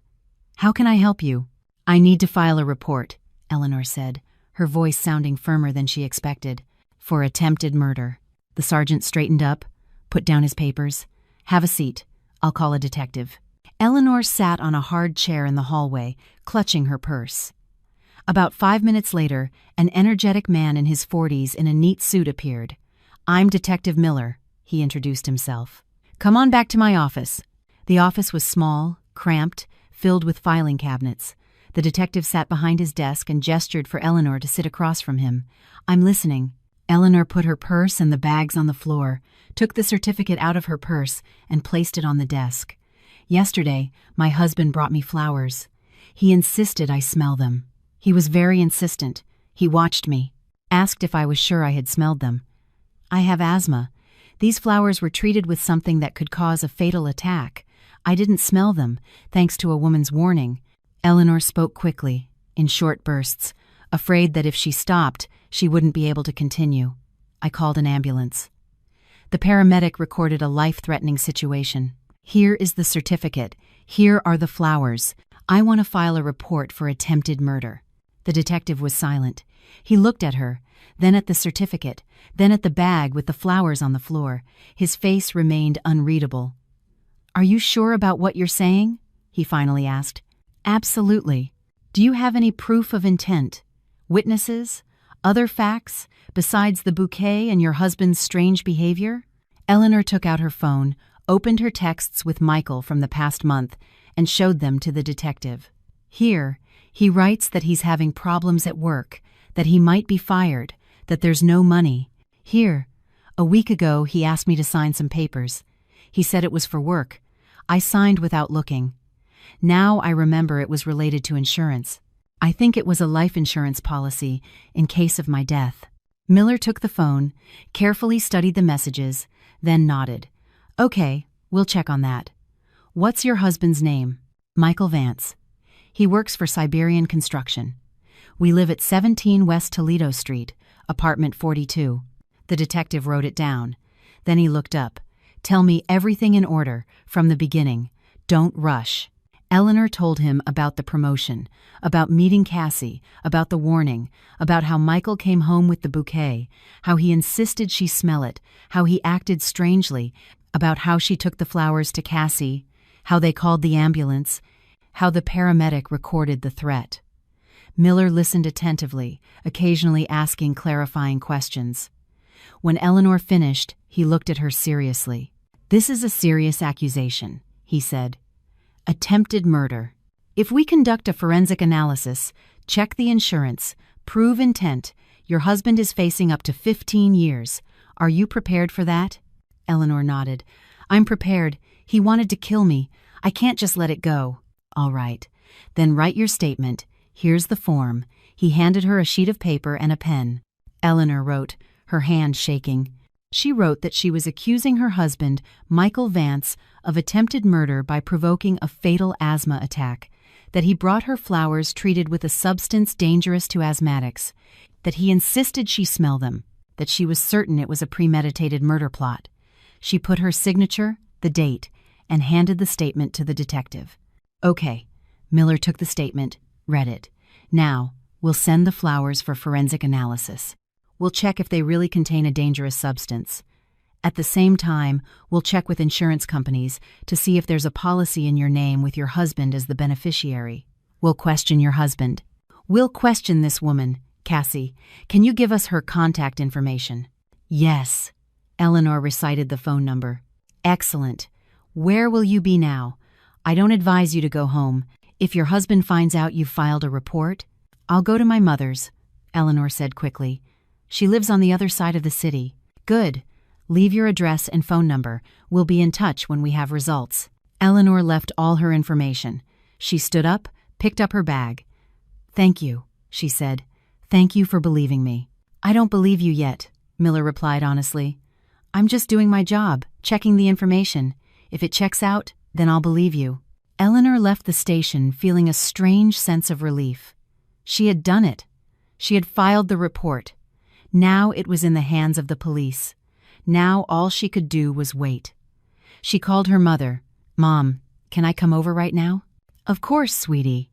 "How can I help you?" "I need to file a report," Eleanor said, her voice sounding firmer than she expected. "For attempted murder." The sergeant straightened up, put down his papers. "Have a seat. I'll call a detective." Eleanor sat on a hard chair in the hallway, clutching her purse. About 5 minutes later, an energetic man in his 40s in a neat suit appeared. "I'm Detective Miller," he introduced himself. "Come on back to my office." The office was small, cramped, filled with filing cabinets. The detective sat behind his desk and gestured for Eleanor to sit across from him. "I'm listening." Eleanor put her purse and the bags on the floor, took the certificate out of her purse, and placed it on the desk. "Yesterday, my husband brought me flowers. He insisted I smell them. He was very insistent. He watched me, asked if I was sure I had smelled them. I have asthma. These flowers were treated with something that could cause a fatal attack. I didn't smell them, thanks to a woman's warning." Eleanor spoke quickly, in short bursts, afraid that if she stopped, she wouldn't be able to continue. "I called an ambulance." The paramedic recorded a life-threatening situation. "Here is the certificate. Here are the flowers. I want to file a report for attempted murder." The detective was silent. He looked at her, then at the certificate, then at the bag with the flowers on the floor. His face remained unreadable. "Are you sure about what you're saying?" he finally asked. "Absolutely. Do you have any proof of intent? Witnesses? Other facts, besides the bouquet and your husband's strange behavior?" Eleanor took out her phone, opened her texts with Michael from the past month, and showed them to the detective. "Here, he writes that he's having problems at work, that he might be fired, that there's no money. Here, a week ago he asked me to sign some papers. He said it was for work. I signed without looking. Now I remember it was related to insurance. I think it was a life insurance policy in case of my death. Miller took the phone, carefully studied the messages, then nodded. Okay, we'll check on that. What's your husband's name? Michael Vance. He works for Siberian Construction. We live at 17 West Toledo Street, apartment 42. The detective wrote it down. Then he looked up. Tell me everything in order, from the beginning. Don't rush. Eleanor told him about the promotion, about meeting Cassie, about the warning, about how Michael came home with the bouquet, how he insisted she smell it, how he acted strangely, about how she took the flowers to Cassie, how they called the ambulance, how the paramedic recorded the threat. Miller listened attentively, occasionally asking clarifying questions. When Eleanor finished, he looked at her seriously. This is a serious accusation, he said. Attempted murder. If we conduct a forensic analysis, check the insurance, prove intent, your husband is facing up to 15 years. Are you prepared for that? Eleanor nodded. I'm prepared. He wanted to kill me. I can't just let it go. All right. Then write your statement. Here's the form. He handed her a sheet of paper and a pen. Eleanor wrote, her hand shaking. She wrote that she was accusing her husband, Michael Vance, of attempted murder by provoking a fatal asthma attack, that he brought her flowers treated with a substance dangerous to asthmatics, that he insisted she smell them, that she was certain it was a premeditated murder plot. She put her signature, the date, and handed the statement to the detective. Okay. Miller took the statement, read it. Now, we'll send the flowers for forensic analysis. We'll check if they really contain a dangerous substance. At the same time, we'll check with insurance companies to see if there's a policy in your name with your husband as the beneficiary. We'll question your husband. We'll question this woman, Cassie. Can you give us her contact information? Yes. Eleanor recited the phone number. Excellent. Where will you be now? I don't advise you to go home. If your husband finds out you've filed a report, I'll go to my mother's, Eleanor said quickly. She lives on the other side of the city. Good. Leave your address and phone number. We'll be in touch when we have results. Eleanor left all her information. She stood up, picked up her bag. Thank you, she said. Thank you for believing me. I don't believe you yet, Miller replied honestly. I'm just doing my job, checking the information. If it checks out, then I'll believe you. Eleanor left the station feeling a strange sense of relief. She had done it. She had filed the report. Now it was in the hands of the police. Now all she could do was wait. She called her mother. Mom, can I come over right now? Of course, sweetie.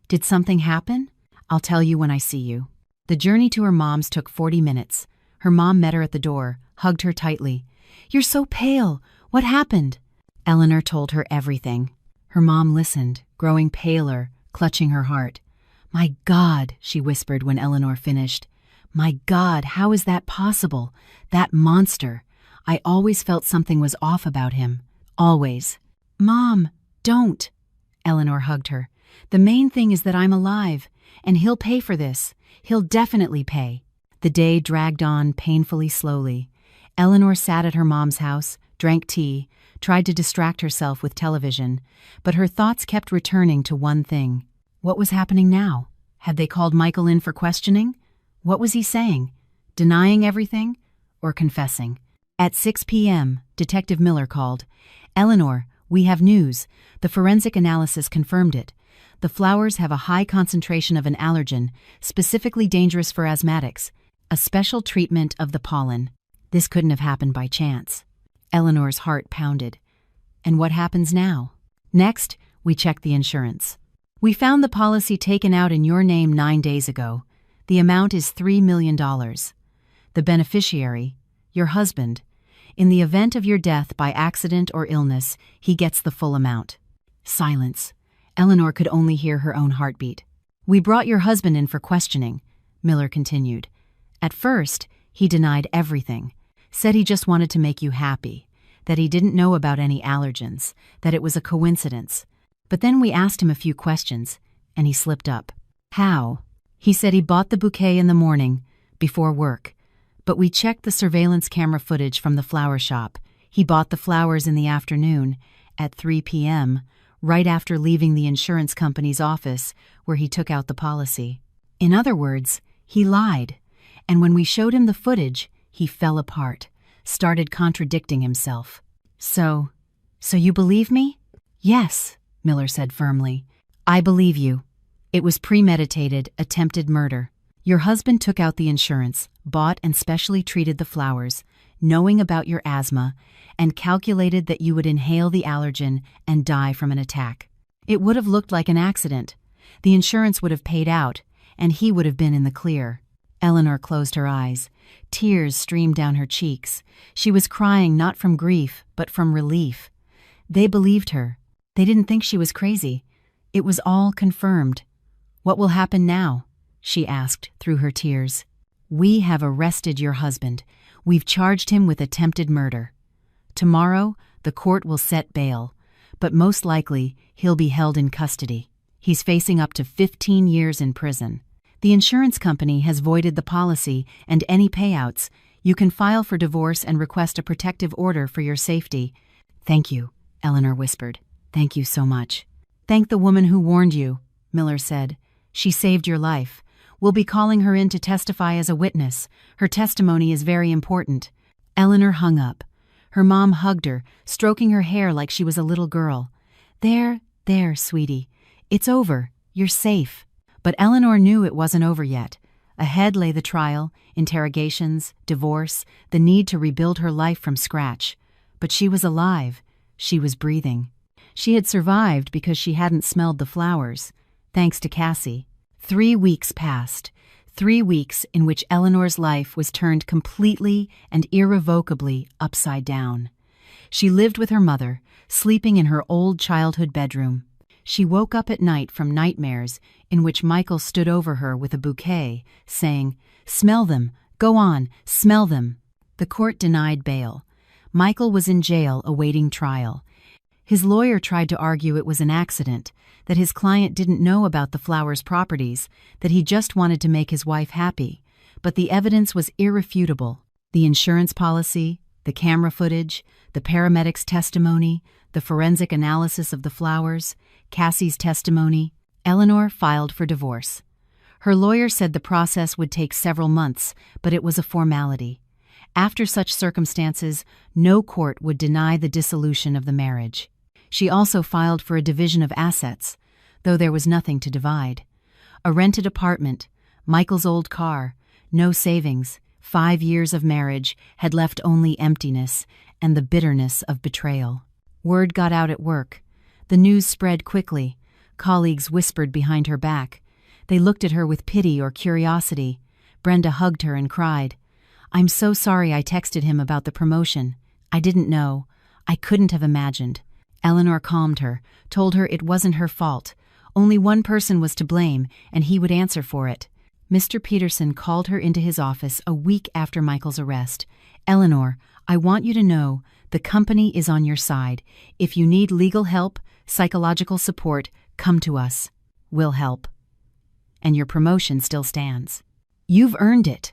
Did something happen? I'll tell you when I see you. The journey to her mom's took 40 minutes. Her mom met her at the door, hugged her tightly. You're so pale. What happened? Eleanor told her everything. Her mom listened, growing paler, clutching her heart. My God, she whispered when Eleanor finished. My God, how is that possible? That monster. I always felt something was off about him. Always. Mom, don't. Eleanor hugged her. The main thing is that I'm alive, and he'll pay for this. He'll definitely pay. The day dragged on painfully slowly. Eleanor sat at her mom's house, drank tea, tried to distract herself with television, but her thoughts kept returning to one thing. What was happening now? Had they called Michael in for questioning? What was he saying? Denying everything? Or confessing? At 6 p.m., Detective Miller called. Eleanor, we have news. The forensic analysis confirmed it. The flowers have a high concentration of an allergen, specifically dangerous for asthmatics. A special treatment of the pollen. This couldn't have happened by chance. Eleanor's heart pounded. And what happens now? Next, we checked the insurance. We found the policy taken out in your name 9 days ago. The amount is $3 million. The beneficiary, your husband. In the event of your death by accident or illness, he gets the full amount. Silence. Eleanor could only hear her own heartbeat. We brought your husband in for questioning, Miller continued. At first, he denied everything. Said he just wanted to make you happy, that he didn't know about any allergens, that it was a coincidence. But then we asked him a few questions, and he slipped up. How? He said he bought the bouquet in the morning, before work. But we checked the surveillance camera footage from the flower shop. He bought the flowers in the afternoon, at 3 p.m., right after leaving the insurance company's office where he took out the policy. In other words, he lied. And when we showed him the footage, he fell apart, started contradicting himself. So you believe me? Yes, Miller said firmly. I believe you. It was premeditated, attempted murder. Your husband took out the insurance, bought and specially treated the flowers, knowing about your asthma, and calculated that you would inhale the allergen and die from an attack. It would have looked like an accident. The insurance would have paid out, and he would have been in the clear. Eleanor closed her eyes. Tears streamed down her cheeks. She was crying not from grief, but from relief. They believed her. They didn't think she was crazy. It was all confirmed. What will happen now? She asked through her tears. We have arrested your husband. We've charged him with attempted murder. Tomorrow, the court will set bail, but most likely he'll be held in custody. He's facing up to 15 years in prison. The insurance company has voided the policy and any payouts. You can file for divorce and request a protective order for your safety. Thank you, Eleanor whispered. Thank you so much. Thank the woman who warned you, Miller said. She saved your life. We'll be calling her in to testify as a witness. Her testimony is very important. Eleanor hung up. Her mom hugged her, stroking her hair like she was a little girl. There, sweetie. It's over. You're safe. But Eleanor knew it wasn't over yet. Ahead lay the trial, interrogations, divorce, the need to rebuild her life from scratch. But she was alive. She was breathing. She had survived because she hadn't smelled the flowers, thanks to Cassie. 3 weeks passed. 3 weeks in which Eleanor's life was turned completely and irrevocably upside down. She lived with her mother, sleeping in her old childhood bedroom. She woke up at night from nightmares in which Michael stood over her with a bouquet, saying, "Smell them, go on, smell them." The court denied bail. Michael was in jail awaiting trial. His lawyer tried to argue it was an accident, that his client didn't know about the flowers' properties, that he just wanted to make his wife happy. But the evidence was irrefutable. The insurance policy, the camera footage, the paramedics' testimony, the forensic analysis of the flowers, Cassie's testimony. Eleanor filed for divorce. Her lawyer said the process would take several months, but it was a formality. After such circumstances, no court would deny the dissolution of the marriage. She also filed for a division of assets, though there was nothing to divide. A rented apartment, Michael's old car, no savings, 5 years of marriage had left only emptiness and the bitterness of betrayal. Word got out at work. The news spread quickly. Colleagues whispered behind her back. They looked at her with pity or curiosity. Brenda hugged her and cried, "I'm so sorry I texted him about the promotion. I didn't know. I couldn't have imagined." Eleanor calmed her, told her it wasn't her fault. Only one person was to blame, and he would answer for it. Mr. Peterson called her into his office a week after Michael's arrest. "Eleanor, I want you to know the company is on your side. If you need legal help, psychological support, come to us. We'll help. And your promotion still stands. You've earned it."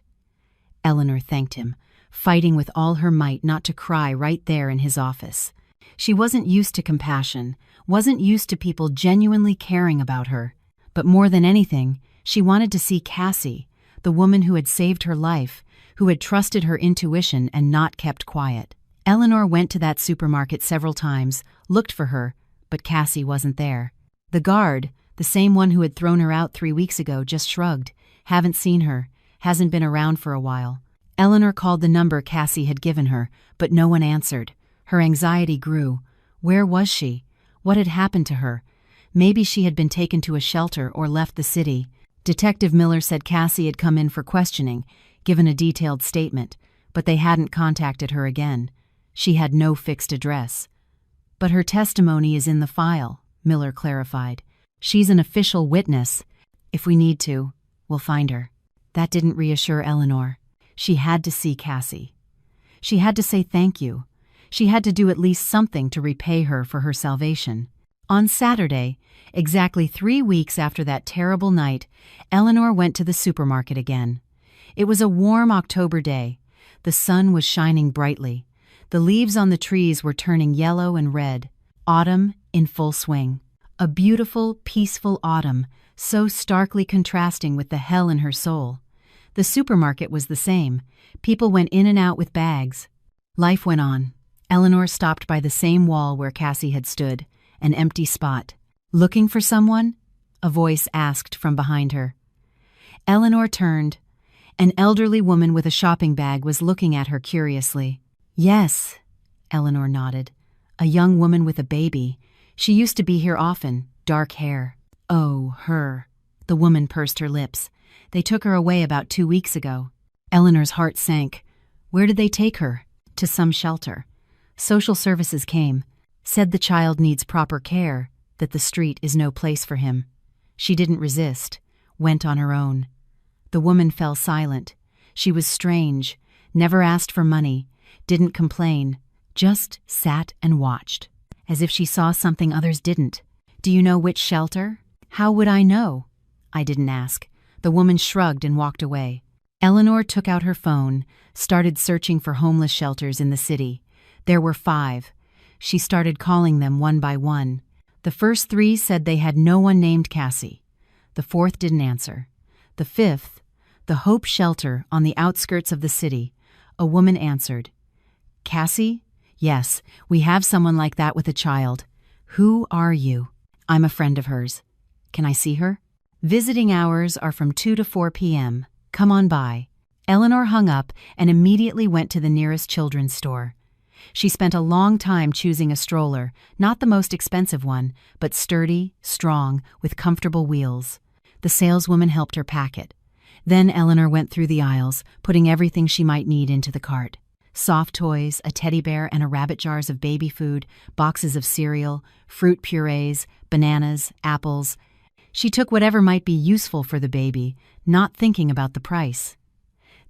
Eleanor thanked him, fighting with all her might not to cry right there in his office. She wasn't used to compassion, wasn't used to people genuinely caring about her. But more than anything, she wanted to see Cassie, the woman who had saved her life, who had trusted her intuition and not kept quiet. Eleanor went to that supermarket several times, looked for her, but Cassie wasn't there. The guard, the same one who had thrown her out 3 weeks ago, just shrugged. "Haven't seen her. Hasn't been around for a while." Eleanor called the number Cassie had given her, but no one answered. Her anxiety grew. Where was she? What had happened to her? Maybe she had been taken to a shelter or left the city. Detective Miller said Cassie had come in for questioning, given a detailed statement, but they hadn't contacted her again. She had no fixed address. "But her testimony is in the file," Miller clarified. "She's an official witness. If we need to, we'll find her." That didn't reassure Eleanor. She had to see Cassie. She had to say thank you. She had to do at least something to repay her for her salvation. On Saturday, exactly 3 weeks after that terrible night, Eleanor went to the supermarket again. It was a warm October day. The sun was shining brightly. The leaves on the trees were turning yellow and red. Autumn in full swing. A beautiful, peaceful autumn, so starkly contrasting with the hell in her soul. The supermarket was the same. People went in and out with bags. Life went on. Eleanor stopped by the same wall where Cassie had stood, an empty spot. "Looking for someone?" a voice asked from behind her. Eleanor turned. An elderly woman with a shopping bag was looking at her curiously. "Yes," Eleanor nodded. "A young woman with a baby. She used to be here often, dark hair." "Oh, her." The woman pursed her lips. "They took her away about 2 weeks ago." Eleanor's heart sank. Where did they take her? To some shelter. Social services came, said the child needs proper care, that the street is no place for him. She didn't resist, went on her own. The woman fell silent. She was strange, never asked for money, didn't complain, just sat and watched, as if she saw something others didn't. "Do you know which shelter?" "How would I know?" "I didn't ask." The woman shrugged and walked away. Eleanor took out her phone, started searching for homeless shelters in the city. There were 5. She started calling them one by one. The first 3 said they had no one named Cassie. The 4th didn't answer. The 5th, the Hope Shelter on the outskirts of the city, a woman answered. "Cassie? Yes, we have someone like that with a child. Who are you?" "I'm a friend of hers." "Can I see her?" "Visiting hours are from 2 to 4 p.m. Come on by." Eleanor hung up and immediately went to the nearest children's store. She spent a long time choosing a stroller, not the most expensive one, but sturdy, strong, with comfortable wheels. The saleswoman helped her pack it. Then Eleanor went through the aisles, putting everything she might need into the cart. Soft toys, a teddy bear and a rabbit, jars of baby food, boxes of cereal, fruit purees, bananas, apples. She took whatever might be useful for the baby, not thinking about the price.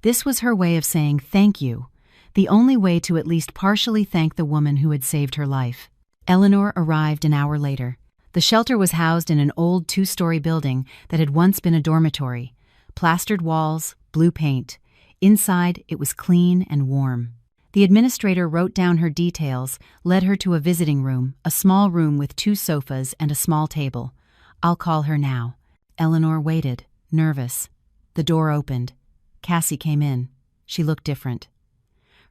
This was her way of saying thank you, the only way to at least partially thank the woman who had saved her life. Eleanor arrived an hour later. The shelter was housed in an old 2-story building that had once been a dormitory. Plastered walls, blue paint. Inside, it was clean and warm. The administrator wrote down her details, led her to a visiting room, a small room with 2 sofas and a small table. "I'll call her now." Eleanor waited, nervous. The door opened. Cassie came in. She looked different.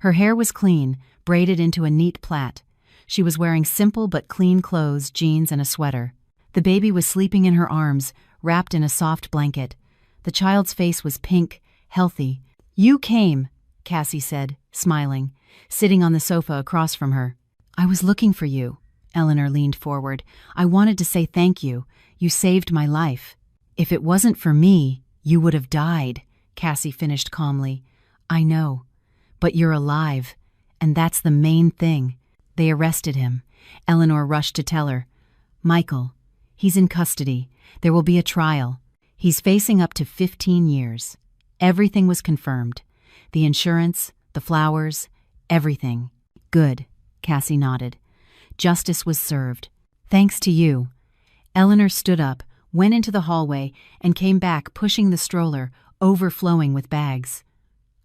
Her hair was clean, braided into a neat plait. She was wearing simple but clean clothes, jeans and a sweater. The baby was sleeping in her arms, wrapped in a soft blanket. The child's face was pink, healthy. "You came," Cassie said, smiling, sitting on the sofa across from her. "I was looking for you." Eleanor leaned forward. "I wanted to say thank you. You saved my life." "If it wasn't for me, you would have died," Cassie finished calmly. "I know. But you're alive, and that's the main thing." "They arrested him." Eleanor rushed to tell her. "Michael. He's in custody. There will be a trial. He's facing up to 15 years. Everything was confirmed. The insurance, the flowers, everything." "Good," Cassie nodded. "Justice was served. Thanks to you." Eleanor stood up, went into the hallway, and came back pushing the stroller, overflowing with bags.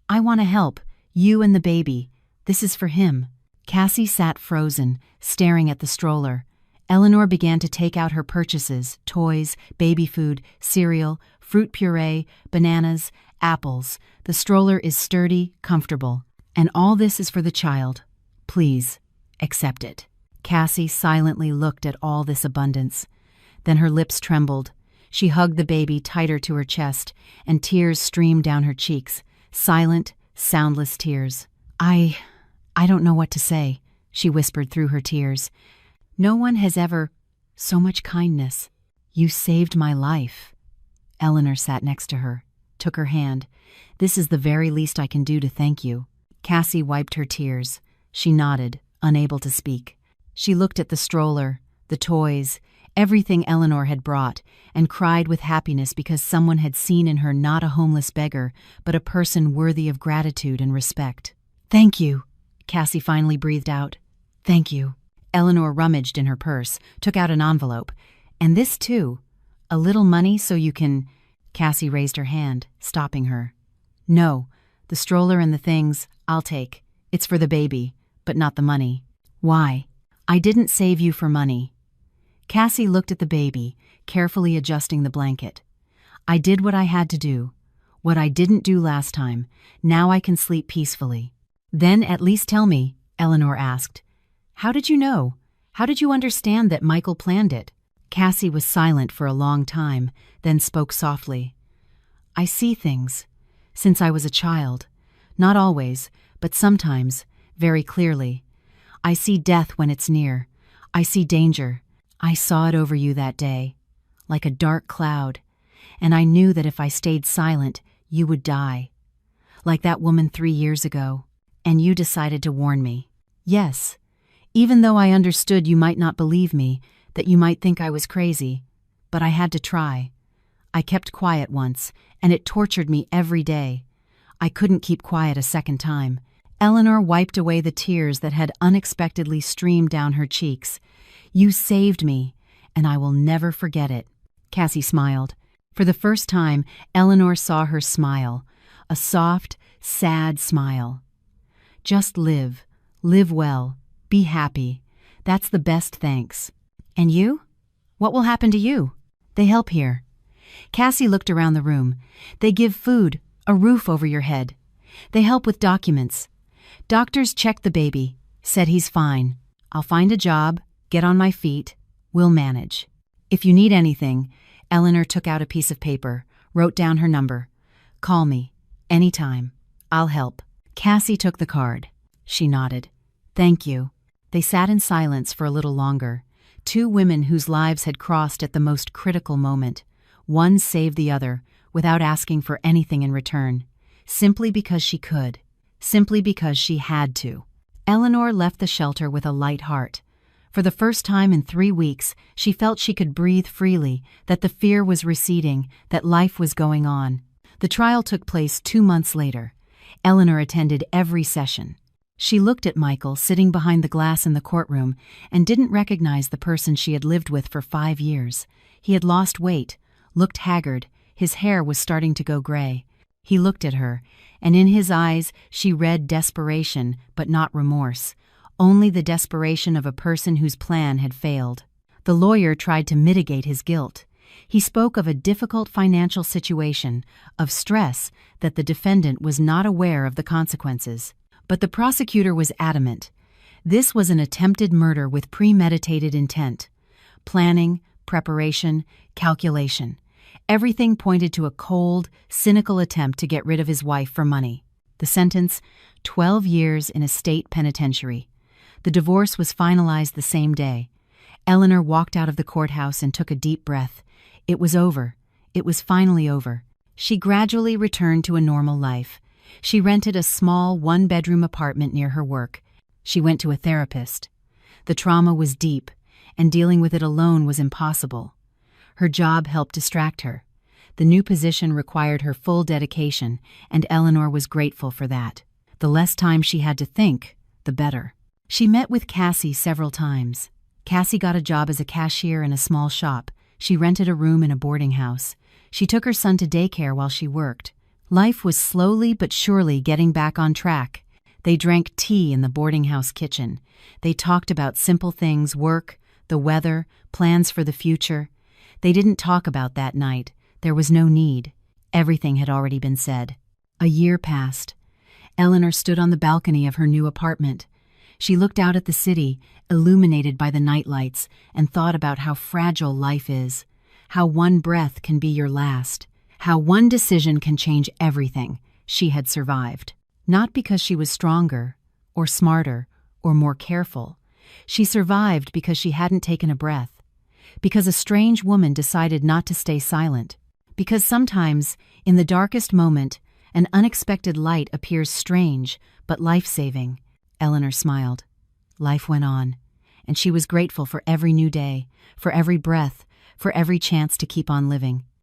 "I want to help. You and the baby. This is for him." Cassie sat frozen, staring at the stroller. Eleanor began to take out her purchases: toys, baby food, cereal, fruit puree, bananas, apples. "The stroller is sturdy, comfortable. And all this is for the child. Please, accept it." Cassie silently looked at all this abundance. Then her lips trembled. She hugged the baby tighter to her chest, and tears streamed down her cheeks, silent, soundless tears. I don't know what to say," she whispered through her tears. "No one has ever... so much kindness. You saved my life." Eleanor sat next to her, took her hand. "This is the very least I can do to thank you." Cassie wiped her tears. She nodded, unable to speak. She looked at the stroller, the toys, everything Eleanor had brought, and cried with happiness because someone had seen in her not a homeless beggar, but a person worthy of gratitude and respect. "Thank you," Cassie finally breathed out. "Thank you." Eleanor rummaged in her purse, took out an envelope. And this too. A little money so you can... Cassie raised her hand, stopping her. No, the stroller and the things, I'll take. It's for the baby, but not the money. Why? I didn't save you for money. Cassie looked at the baby, carefully adjusting the blanket. I did what I had to do. What I didn't do last time. Now I can sleep peacefully. Then at least tell me, Eleanor asked. How did you know? How did you understand that Michael planned it? Cassie was silent for a long time, then spoke softly. I see things. Since I was a child. Not always, but sometimes, very clearly. I see death when it's near. I see danger. I saw it over you that day, like a dark cloud, and I knew that if I stayed silent, you would die. Like that woman 3 years ago, and you decided to warn me. Yes, even though I understood you might not believe me, that you might think I was crazy, but I had to try. I kept quiet once, and it tortured me every day. I couldn't keep quiet a second time. Eleanor wiped away the tears that had unexpectedly streamed down her cheeks. You saved me, and I will never forget it. Cassie smiled. For the first time, Eleanor saw her smile, a soft, sad smile. Just live well, be happy. That's the best thanks. And you? What will happen to you? They help here. Cassie looked around the room. They give food, a roof over your head. They help with documents. Doctors checked the baby, said he's fine. I'll find a job, get on my feet. We'll manage. If you need anything, Eleanor took out a piece of paper, wrote down her number. Call me, anytime. I'll help. Cassie took the card. She nodded. Thank you. They sat in silence for a little longer. Two women whose lives had crossed at the most critical moment. One saved the other, without asking for anything in return. Simply because she could. Simply because she had to. Eleanor left the shelter with a light heart. For the first time in 3 weeks, she felt she could breathe freely, that the fear was receding, that life was going on. The trial took place 2 months later. Eleanor attended every session. She looked at Michael sitting behind the glass in the courtroom and didn't recognize the person she had lived with for 5 years. He had lost weight, looked haggard, his hair was starting to go gray. He looked at her, and in his eyes she read desperation, but not remorse. Only the desperation of a person whose plan had failed. The lawyer tried to mitigate his guilt. He spoke of a difficult financial situation, of stress, that the defendant was not aware of the consequences. But the prosecutor was adamant. This was an attempted murder with premeditated intent. Planning, preparation, calculation. Everything pointed to a cold, cynical attempt to get rid of his wife for money. The sentence, 12 years in a state penitentiary. The divorce was finalized the same day. Eleanor walked out of the courthouse and took a deep breath. It was over. It was finally over. She gradually returned to a normal life. She rented a small 1-bedroom apartment near her work. She went to a therapist. The trauma was deep, and dealing with it alone was impossible. Her job helped distract her. The new position required her full dedication, and Eleanor was grateful for that. The less time she had to think, the better. She met with Cassie several times. Cassie got a job as a cashier in a small shop. She rented a room in a boarding house. She took her son to daycare while she worked. Life was slowly but surely getting back on track. They drank tea in the boarding house kitchen. They talked about simple things, work, the weather, plans for the future. They didn't talk about that night. There was no need. Everything had already been said. A year passed. Eleanor stood on the balcony of her new apartment. She looked out at the city, illuminated by the nightlights, and thought about how fragile life is, how one breath can be your last, how one decision can change everything. She had survived. Not because she was stronger, or smarter, or more careful. She survived because she hadn't taken a breath. Because a strange woman decided not to stay silent. Because sometimes, in the darkest moment, an unexpected light appears strange, but life-saving. Eleanor smiled. Life went on, and she was grateful for every new day, for every breath, for every chance to keep on living.